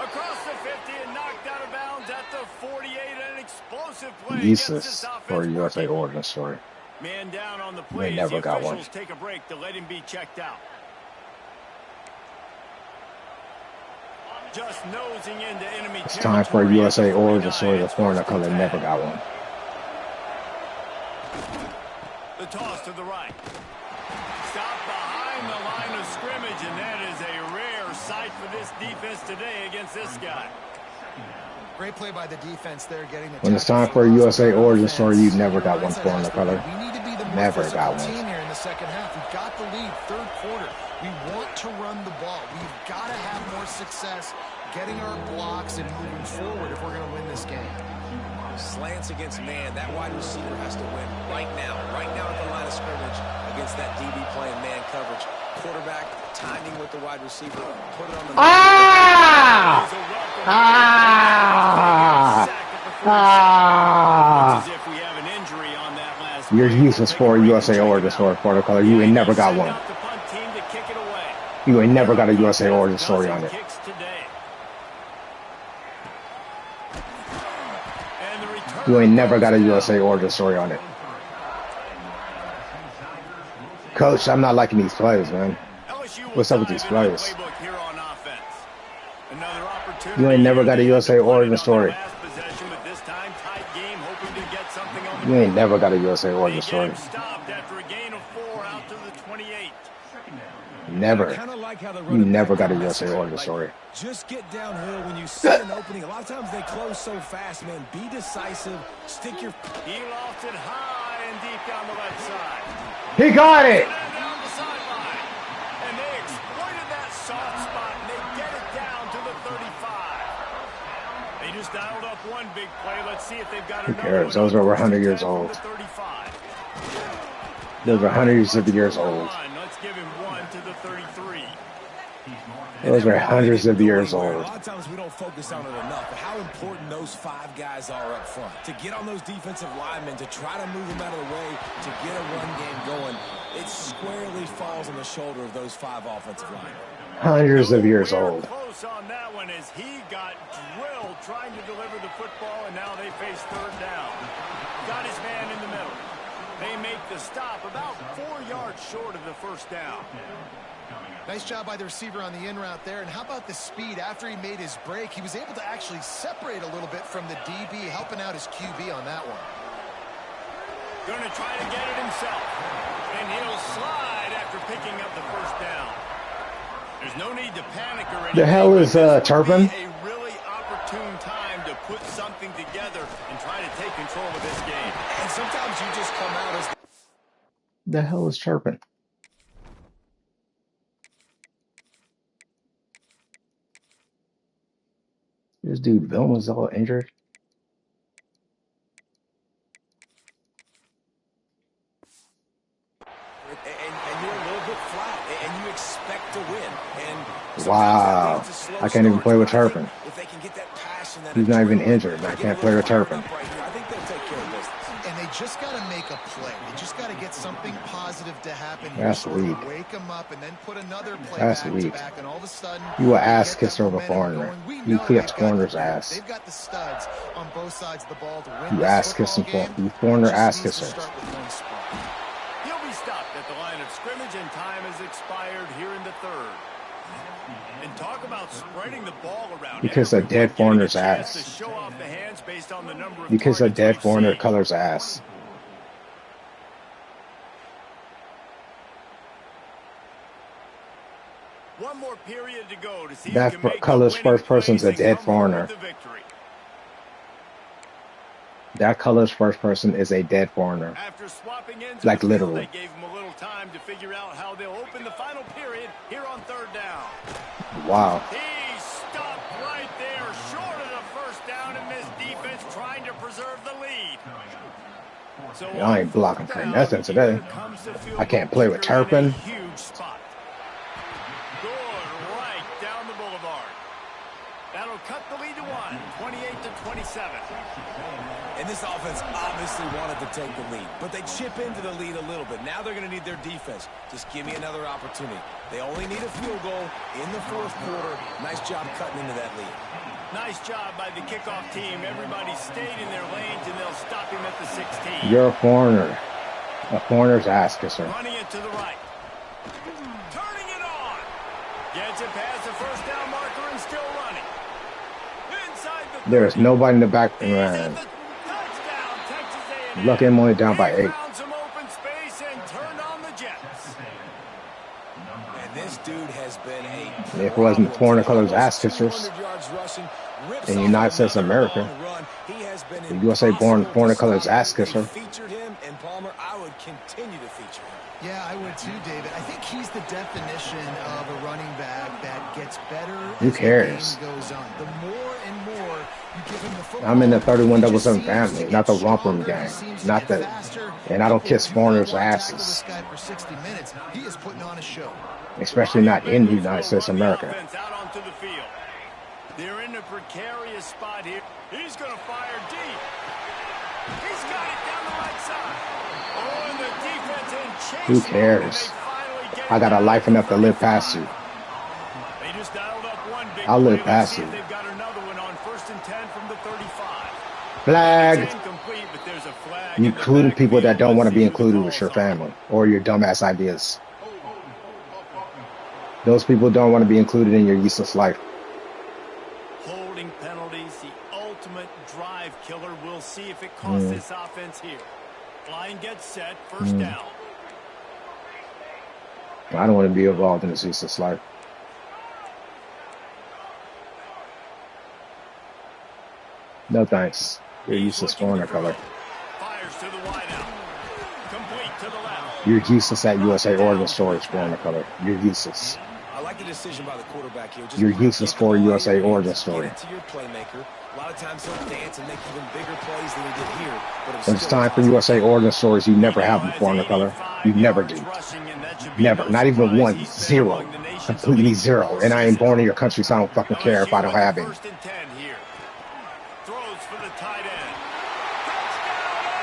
Across the 50 and knocked out of bounds at the 48. An explosive play. Useless for a USA origin story. Man down on the You play. ain't never the got one. officials take a break to let him be checked out. Just nosing into enemy It's time for a USA origin story. The foreigner color never got one. The toss to the right. Stop behind the line of scrimmage, and that is a rare sight for this defense today against this guy. Great play by the defense there, getting the When it's time for a USA origin story, you never got one foreigner color. We need to be the more Never physical got one. team here in the 2nd half. We've got the lead, 3rd quarter. We want to run the ball. We've got to have more success getting our blocks and moving forward if we're going to win this game. Slants against man. That wide receiver has to win right now at the line of scrimmage against that DB playing man coverage. Quarterback timing with the wide receiver. Put it on the Ah! Ah! As if we have an injury on that last You're play. useless for a USA origin story, foreigner color. You ain't never got one. Send out the punt team to kick it away. You ain't never got a USA origin story on it. Kicks today. And the return You ain't never got a USA origin story on it. Coach, I'm not liking these plays, man. LSU will What's up with dive these into the plays? playbook here on offense. Another opportunity. You ain't never got a here. USA origin Last story. possession, but this time tight game, hoping to get something on the You ain't never got a USA origin They story. get him stopped after a gain of 4 out to the 28. Never. Kinda like how they You run it never back got a to USA pass. origin Like, story. just get downhill when you see an opening. A lot of times they close so fast, man. Be decisive. Stick your... He lost it high and deep down the left side. He got it! And then down the sideline. And they exploited that soft spot, and they get it down to the 35. They just dialed up one big play. Let's see if they've got Who another cares? one. Those are over 100 years From old. the 35. Those are hundreds of years old. Let's give him one to the 33. Those are hundreds of years A old. lot of times we don't focus on it enough, but how important those 5 guys are up front. To get on those defensive linemen, to try to move them out of the way, to get a run game going, it squarely falls on the shoulder of those 5 offensive linemen. Hundreds of years old. Close on that one as he got drilled trying to deliver the football, and now they face 3rd down. Got his man in the middle. They make the stop about 4 yards short of the 1st down. Nice job by the receiver on the in route there. And how about the speed? After he made his break, he was able to actually separate a little bit from the DB, helping out his QB on that one. Going to try to get it himself. And he'll slide after picking up the 1st down. There's no need to panic or anything. The hell is Turpin? A really opportune time to put something together and try to take control of this game. And sometimes you just come out as... The hell is Turpin? This dude Vilma's all injured. And you're a little bit flat, and you expect to win. And Wow. I can't even play with Turpin. if they can get that passion, that He's not even adrenaline, injured, and I get can't a play little with Turpin. fired up right here, I think they'll take care of business. And they just got to make a play. They just got to get something positive to happen here. That's Sort of weak. wake them up and then put another play That's back weak. to back, and all of a sudden You an they ass get that kisser of a momentum foreigner. going. We You know kicked they've got foreigner's the- ass. They've got the studs on both sides of the ball to win You this ass football kissing game. you foreigner Just ass needs to kisser. start with one spark. He'll be stopped at the line of scrimmage, and time has expired here in the 3rd. And talk about spreading the ball around. You kiss a dead foreigner's ass. To show off the hands based on the number of You kiss a dead we've foreigner seen. color's ass. One more period to go to see That who can make color's the winning first person's a plays and dead come home foreigner. with the victory. That color's first person is a dead foreigner. After swapping ends Like in the field, literally. they gave him a little time to figure out how they'll open the final period here on third down. Wow. He stopped right there, short of the first down, and this defense trying to preserve the lead. So I ain't blocking for nothing today. I can't play with Turpin. Huge spot. Good right down the boulevard. That'll cut the lead to 28-27. And this offense obviously wanted to take the lead, but they chip into the lead a little bit. Now they're going to need their defense. Just give me another opportunity. They only need a field goal in the fourth quarter. Nice job cutting into that lead. Nice job by the kickoff team. Everybody stayed in their lanes, and they'll stop him at the 16. You're a foreigner. A foreigner's ass kisser. Running it to the right. Turning it on. Gets it past the first down marker and still running. Inside the There is nobody in the back. Man. touchdown, Texas A&M. Lucky I'm only down by 8. Found some open space and turned on the Jets. And this dude has been a If it wasn't foreigner colors ass kissers in the United States of America, the USA born foreigner colors ass kisser. Featured him, and Palmer, I would continue to feature him. Yeah, I would too, David. I think he's the definition of a running back that gets better Who as cares? the game goes on. The more and more you give him the football, I'm in the he 3177 just family, seems not to the get romp room stronger, gang, he seems to not get the, faster. and I don't kiss People do not foreigners' want to tackle asses, this guy for 60 minutes. He is putting on a show. especially not in the United States of America. Out onto the field. They're in a precarious spot here. He's going to fire deep. He's got it down the right side. Oh, and the defense in chase. Who cares? I got a life enough to live past you. They just dialed up one big I'll live play. past Let's see you. if they've got another one on 1st and 10 from the 35. Flag. It's incomplete, but there's a flag You in the including people that backfield. don't want to Let's be see who the included with calls your are. family or your dumbass ideas. Those people don't want to be included in your useless life. Holding penalties, the ultimate drive killer. We'll see if it costs this offense here. Line gets set, first down. I don't want to be involved in this useless life. No thanks. You're useless foreigner color. Fires to the wideout. Complete to the left. You're useless at USA Origin Storage foreigner color. You're useless. I like the decision by the quarterback here. Just You're useless get the for ball in USA your Origin hands, Story. Get it to your playmaker. A lot of times he'll dance and make even bigger plays than he did here. But When it's time for USA Origin Stories, you never have them foreigner color. You never do. Never. Not even 1. 0. Completely 0. And I ain't born in your country, so I don't fucking care if I don't have it. First and 10 here. Throws for the tight end.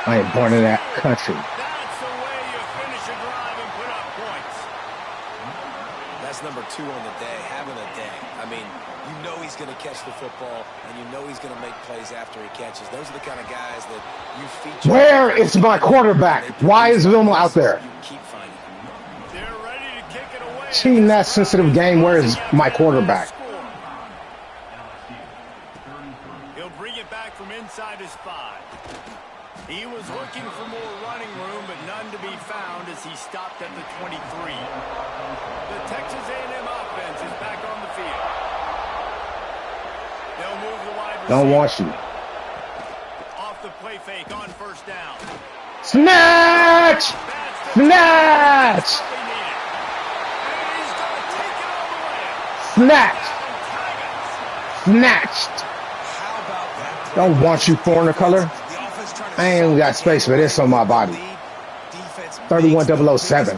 I ain't born in that country. That's the way you finish a drive and put up points. That's number 2 on the day, having a day. I mean, you know he's going to catch the football, and you know he's going to make plays after he catches. Those are the kind of guys that you feature. Where is my quarterback? Why is Vilma out there? You keep finding him. They're ready to kick it away. Team that sensitive game, where is my quarterback? He'll bring it back from inside his 5. He was looking for more running room, but none to be found as he stopped at the 23. The Texas A&M offense is back on the field. They'll move the wide receiver. Don't want you. Off the play fake on first down. Snatch! Snatch! Snatched! Snatched! Don't want you, foreigner color. I ain't even got space for this on my body. 31007.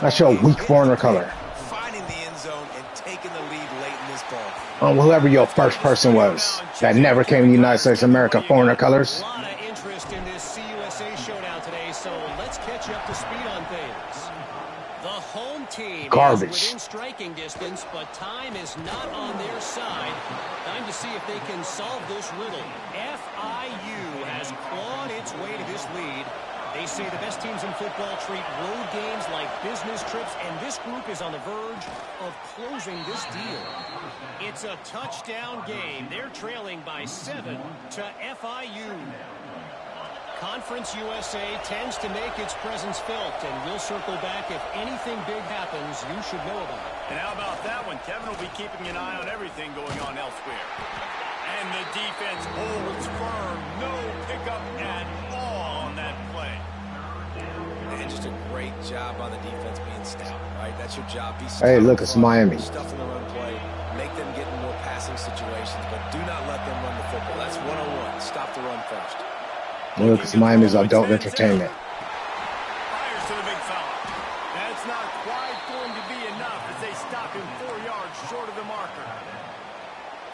That's your weak foreigner color. Finding the end zone and taking the lead late in this ball. Whoever your first person was that never came to the United States of America, foreigner colors. A lot of interest in this CUSA showdown today, so let's catch you up to speed on things. The home team Garbage. is within striking distance, but time is not on their side. Time to see if they can solve this riddle. FIU has clawed its way to this lead. They say the best teams in football treat road games like business trips, and this group is on the verge of closing this deal. It's a touchdown game. They're trailing by 7 to FIU. Conference USA tends to make its presence felt, and we'll circle back if anything big happens you should know about. And how about that one? Kevin will be keeping an eye on everything going on elsewhere. And the defense holds firm. No pickup at all on that play. And just a great job on the defense being stout, right? That's your job. Be Hey, look, it's Miami. Stuff in the run play. Make them get in more passing situations, but do not let them run the football. That's 101. Stop the run first. Look, it's Miami's adult entertainment. Fires to the big fella. That's not quite going to be enough as they stop him 4 yards short of the marker.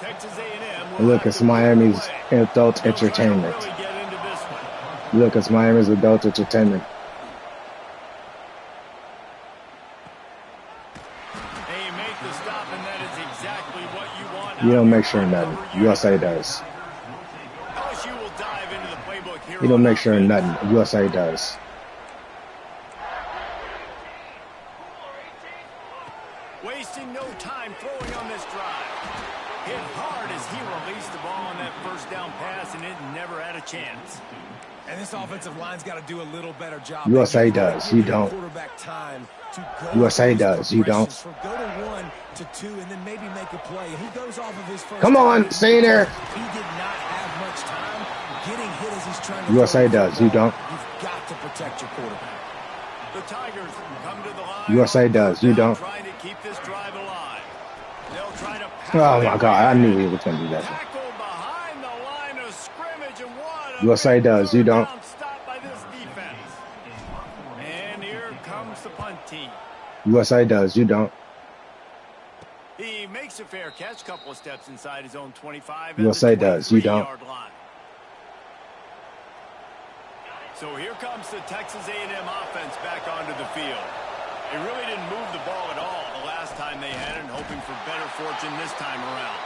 Texas A&M. Look, it's Miami's adult entertainment. Really get into this one. Look, it's Miami's adult entertainment. They make the stop, and that is exactly what you want. You don't make sure nothing. USA does. LSU will dive into the playbook here. You don't make sure nothing. USA does. Wasting no time throwing on this drive. Hit hard as he released the ball on that first down pass, and it never had a chance. And this offensive line's got to do a little better job. USA does. You don't. Quarterback time to go USA does. You don't. Go to 1 to 2 and then maybe make a play. And he goes off of his first. Come on, stay in there. He did not have much time getting hit as he's trying to. USA does. You don't. You've got to protect your quarterback. The Tigers come to the line. USA does. You don't. Trying to keep this drive alive. They'll try to Oh my God! I knew he was going to do that. tackle behind the line of scrimmage, and what a USA does. You don't. stop by this defense. And here comes the punt team. USA does. You don't. He makes a fair catch, couple of steps inside his own 25. USA does. You don't. Line. So here comes the Texas A&M offense back onto the field. They really didn't move the ball at all the last time they had it, hoping for better fortune this time around.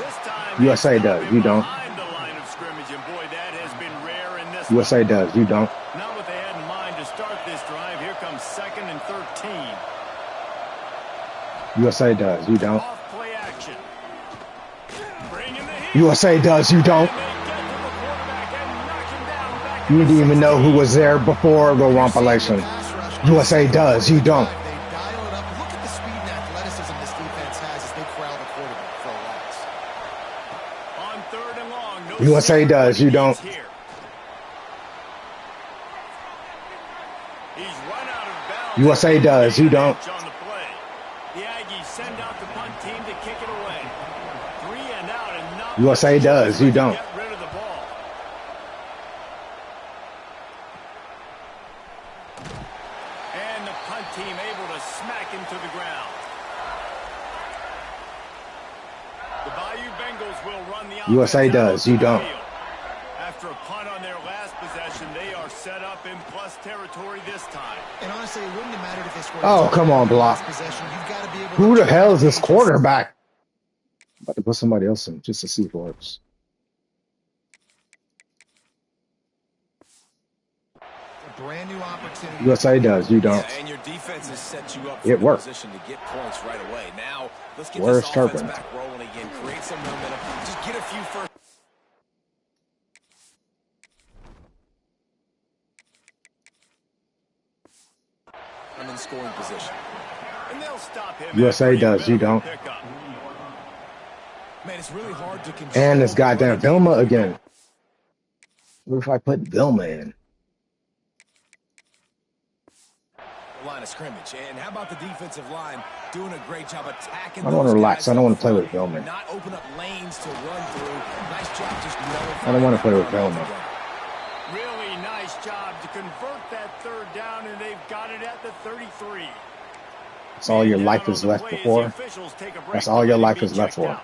This time, USA does. You don't. Behind the line of scrimmage, and boy, that has been rare in this USA does. You don't. Not what they had in mind to start this drive. Here comes 2nd and 13. USA does. You don't. Off play action. Bring in the heat. USA does. You don't. They get to the quarterback and knock him down back You in didn't even the know who was there before the compilation. USA does. You don't. They dial it up. Look at the speed and athleticism this defense has as they corral the quarterback for a loss. On 3rd and long. No USA does. You don't. here. He's run out of bounds. USA does. You don't. On the play. The Aggies send out the punt team to kick it away. 3 and out and not USA much does. You to don't. get rid of the ball. And the punt team able to smack him to the ground. The Bayou Bengals will run the USA offense does. out You to the don't. field. After a punt on their last possession, they are set up in plus territory this time. And honestly, it wouldn't have mattered if they scored. Oh, come on, block. Possession. You've got to be able Who to the hell is this change quarterback? I'm about to put somebody else in just to see if it works. a brand new opportunity. USA does. You don't. Yeah, and your defense has set you up It for the worked. position to get points right away. Now, let's get Where's this offense Turpin? back rolling again. Create some momentum. Just get a few first. I'm in scoring position. And they'll stop him. USA does. You don't. Man, it's really hard to control. And this goddamn Vilma again. What if I put Vilma in? Line of scrimmage. And how about the defensive line doing a great job attacking? I don't want to those relax. guys I don't up want to play front, with Vilma. Not open up lanes to run through. Nice job just nullifying. I don't want to play with the run Vilma. altogether. Really nice job to convert that 3rd down, and they've got it at the 33. That's all your life is left before. That's all your life is left for.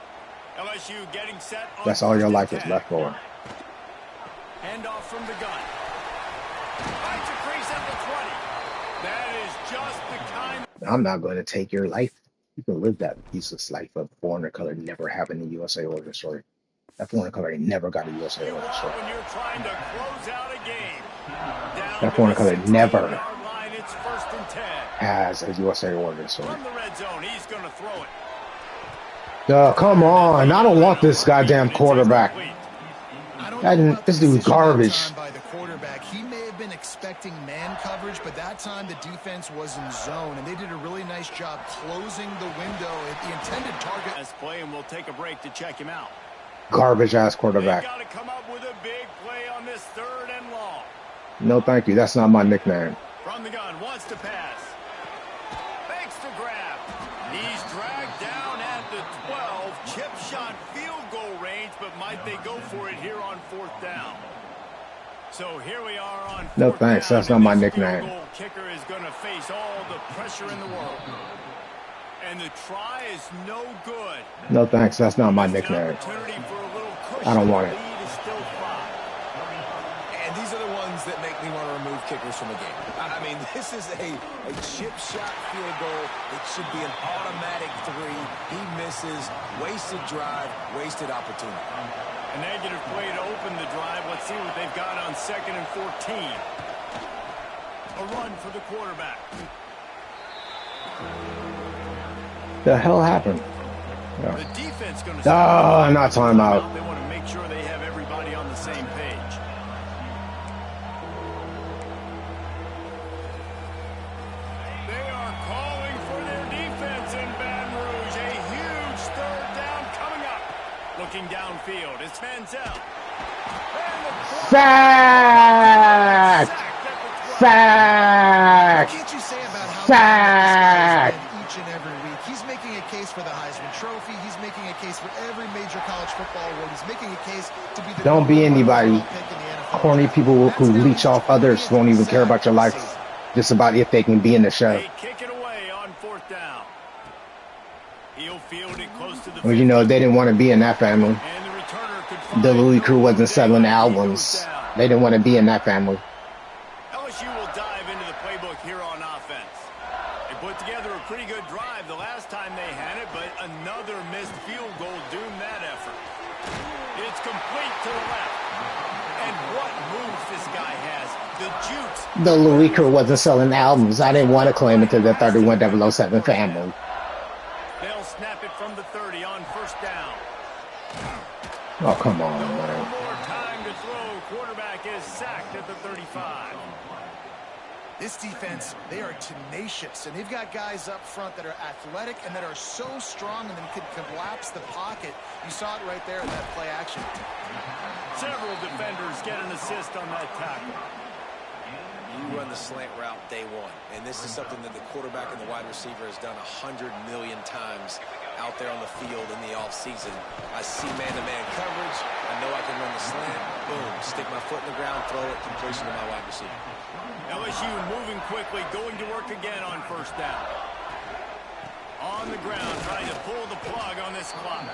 LSU getting set on That's all your 1st life and is 10. left for. Hand off from the gun. Finds a crease at the 20. That is just the kind. I'm not going to take your life. You can live that useless life of foreigner color never having a USA origin story. That foreigner color ain't never got a USA You origin want story. when you're trying to close out a game. Down That corner could have never has a USA origin story. From the red zone, he's going to throw it. Come on. I don't want this goddamn quarterback. This dude's garbage. By the quarterback. He may have been expecting man coverage, but that time the defense was in zone, and they did a really nice job closing the window at the intended target. Let's play, and we'll take a break to check him out. Garbage ass quarterback. Got to come up with a big play on this 3rd and long. No, thank you. That's not my nickname. From the gun, wants to pass. Makes the grab. He's dragged down at the 12. Chip shot field goal range, but might they go for it here on 4th down? So here we are on 4th No thanks. down, That's not my nickname. Field goal kicker is going to face all the pressure in the world. And the try is no good. No thanks. That's not my nickname. I don't want it. And these are the ones that make me want to remove kickers from the game. I mean, this is a chip shot field goal. It should be an automatic 3. He misses. Wasted drive, wasted opportunity. A negative play to open the drive. Let's see what they've got on 2nd and 14. A run for the quarterback. The hell happened? Yeah. The defense going to not timeout. They want to make sure they have everybody on the same page. They are calling for their defense in Baton Rouge. A huge 3rd down coming up. Looking downfield, it's Manziel. Sack! Sack! What can't you say about how Sack! each and every week? He's making a case for the Heisman Trophy. He's making a case for every major college football award. He's making a case to be the Don't be anybody. Corny people who leech off others won't even care about your life. Just about if they can be in the show. They kick it away on 4th down. He'll field it close to the Well, you know, they didn't want to be in that family. The Louis crew wasn't selling albums. They didn't want to be in that family. LSU will dive into the playbook here on offense. They put together a pretty good drive the last time they had it, but another missed field goal doomed that effort. It's complete to the left. And what moves this guy has. The juice. The Louis crew wasn't selling albums. I didn't want to claim it to the 31007 family. They'll snap it from the 30 on 1st down. Oh, come on, No man. more time to throw. Quarterback is sacked at the 35. This defense, they are tenacious, and they've got guys up front that are athletic and that are so strong and then can collapse the pocket. You saw it right there in that play action. Several defenders get an assist on that tackle. You run the slant route day 1, and this is something that the quarterback and the wide receiver has done 100 million times out there on the field in the offseason. I see man-to-man coverage. I know I can run the slant. Boom, stick my foot in the ground, throw it, completion to my wide receiver. LSU moving quickly, going to work again on 1st down. On the ground, trying to pull the plug on this clock.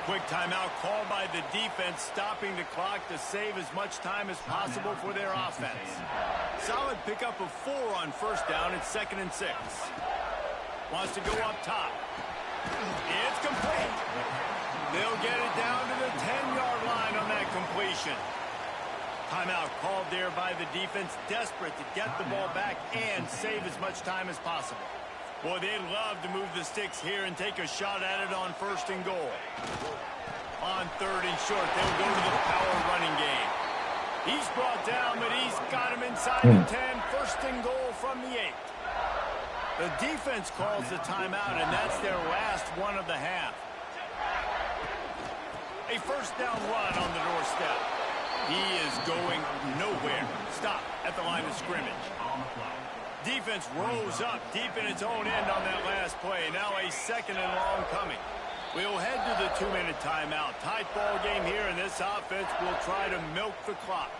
Quick timeout called by the defense, stopping the clock to save as much time as possible for their offense. Solid pickup of 4 on 1st down. It's 2nd and 6. Wants to go up top. It's complete. They'll get it down to the 10-yard line on that completion. Timeout called there by the defense, desperate to get the ball back and save as much time as possible. Boy, they'd love to move the sticks here and take a shot at it on 1st and goal. On 3rd and short, they'll go to the power running game. He's brought down, but he's got him inside the 10. 1st and goal from the 8. The defense calls the timeout, and that's their last one of the half. A 1st down run on the doorstep. He is going nowhere. Stop at the line of scrimmage. Defense rose up deep in its own end on that last play. Now a 2nd and long coming. We'll head to the 2-minute timeout. Tight ball game here, and this offense will try to milk the clock.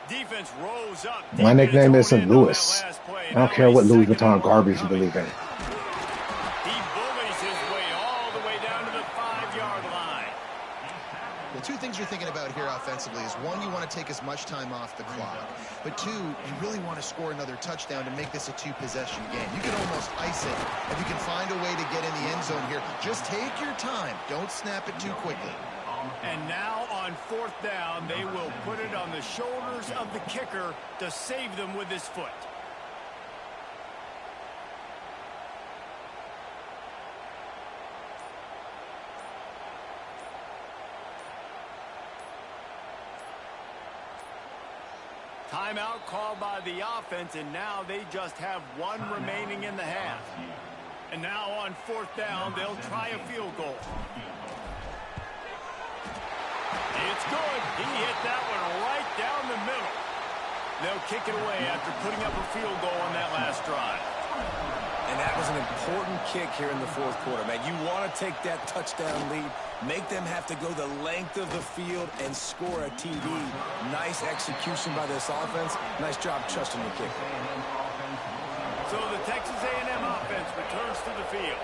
Defense rose up. My nickname isn't Lewis. I don't care what Louis Vuitton garbage you believe in. He bullies his way all the way down to the 5-yard line. Well, 2 things you're thinking about here offensively is, 1, you want to take as much time off the clock. But 2, you really want to score another touchdown to make this a 2-possession game. You can almost ice it if you can find a way to get in the end zone here. Just take your time. Don't snap it too quickly. And now on fourth down, they will put it on the shoulders of the kicker to save them with his foot. Timeout called by the offense, and now they just have one remaining in the half. And now on fourth down, they'll try a field goal. It's good. He hit that one right down the middle. They'll kick it away after putting up a field goal on that last drive. And that was an important kick here in the fourth quarter, man. You want to take that touchdown lead, make them have to go the length of the field and score a TD. Nice execution by this offense. Nice job trusting the kicker. So the Texas A&M offense returns to the field.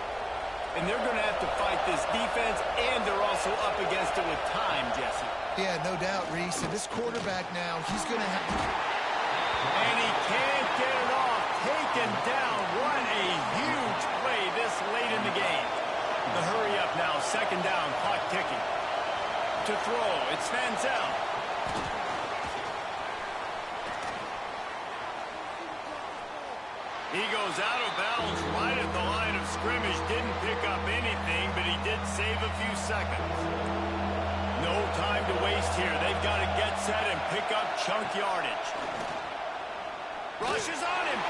And they're going to have to fight this defense, and they're also up against it with time, Jesse. Yeah, no doubt, Reese. And this quarterback now, he's going to have... And he can't get it off. Taken down. What a huge play this late in the game. The hurry up now. Second down. Clock ticking. To throw. It's Manziel. He goes out of bounds right at the line of scrimmage. Didn't pick up anything, but he did save a few seconds. No time to waste here. They've got to get set and pick up chunk yardage. Rushes on him.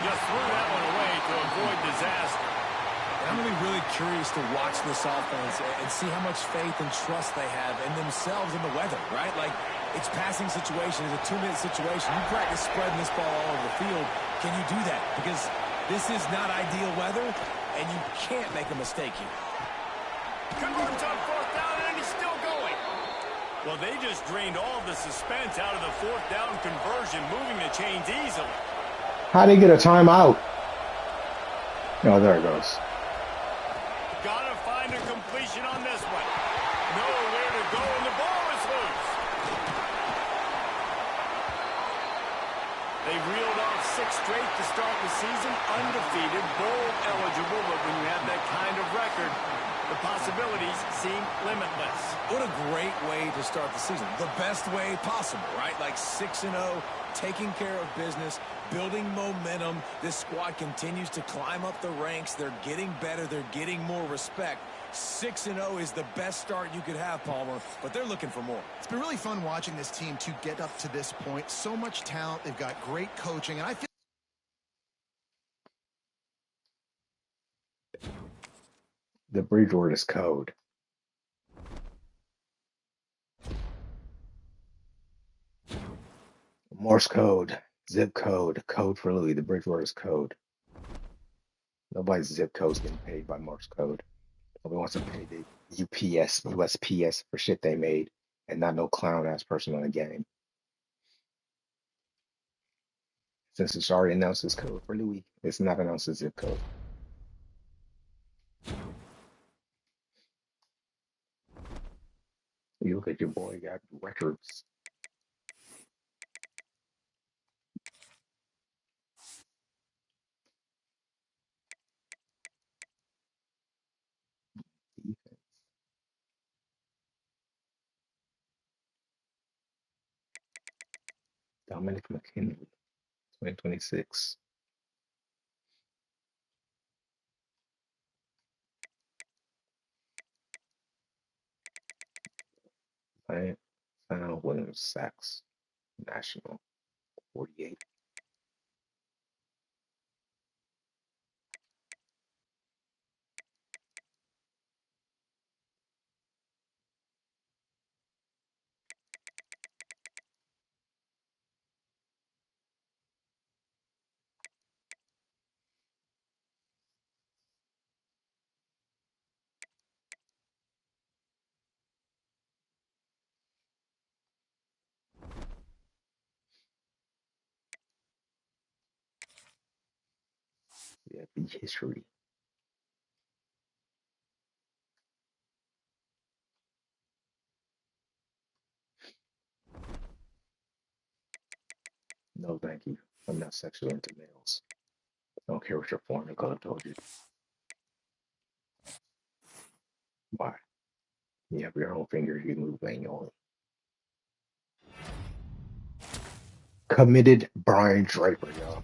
Just threw that one away to avoid disaster. And I'm going to be really curious to watch this offense and see how much faith and trust they have in themselves and the weather, right? Like, it's passing situation. It's a 2-minute situation. You practice spreading this ball all over the field. Can you do that? Because this is not ideal weather, and you can't make a mistake here. Converts on fourth down, and he's still going. Well, they just drained all the suspense out of the fourth down conversion, moving the chains easily. How'd he get a timeout? Oh, there it goes. Gotta find a completion on this one. Nowhere to go, and the ball is loose. They reeled off 6 straight to start the season, undefeated, bowl eligible, but when you have that kind of record, the possibilities seem limitless. What a great way to start the season. The best way possible, right? Like 6-0, taking care of business, building momentum. This squad continues to climb up the ranks. They're getting better. They're getting more respect. 6-0 is the best start you could have, Palmer, but they're looking for more. It's been really fun watching this team to get up to this point. So much talent. They've got great coaching, and I feel The Bridgewater is code. Morse code, zip code, code for Louis. The Bridgewater is code. Nobody's zip code's getting paid by Morse code. Nobody wants to pay the UPS, USPS for shit they made, and not no clown ass person on the game. Since it's already announced as code for Louis, it's not announced as zip code. You look at your boy, got records. Defense. Dominic McKinley, 2026. Zion Williams, Sacks, National, 48. Yeah, be history. No, thank you. I'm not sexually into males. I don't care what your form of color told you. Why? You have your own fingers, you move manually. Committed Brian Draper, y'all.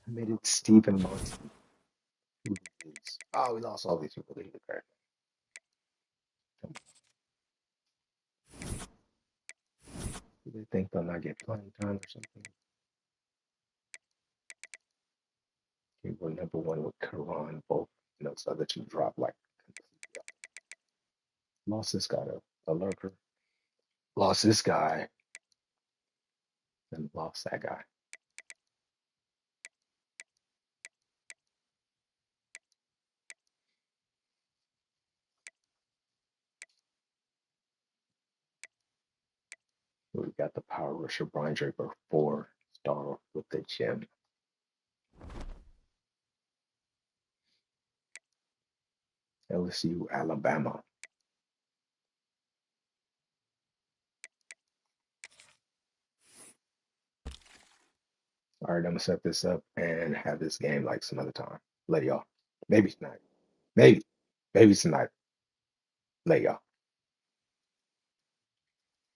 Committed Stephen Munson. Who is? Oh, we lost all these people to the crack. Do they think they'll not get playing time or something? Okay, we're number one with Karan. Both those other two dropped like completely. Lost this guy to a lurker. Lost this guy, and lost that guy. We got the power rusher Brian Draper, 4-star with the gem. LSU, Alabama. All right, I'm gonna set this up and have this game like some other time. Later, y'all. Maybe tonight. Maybe. Maybe tonight. Later, y'all.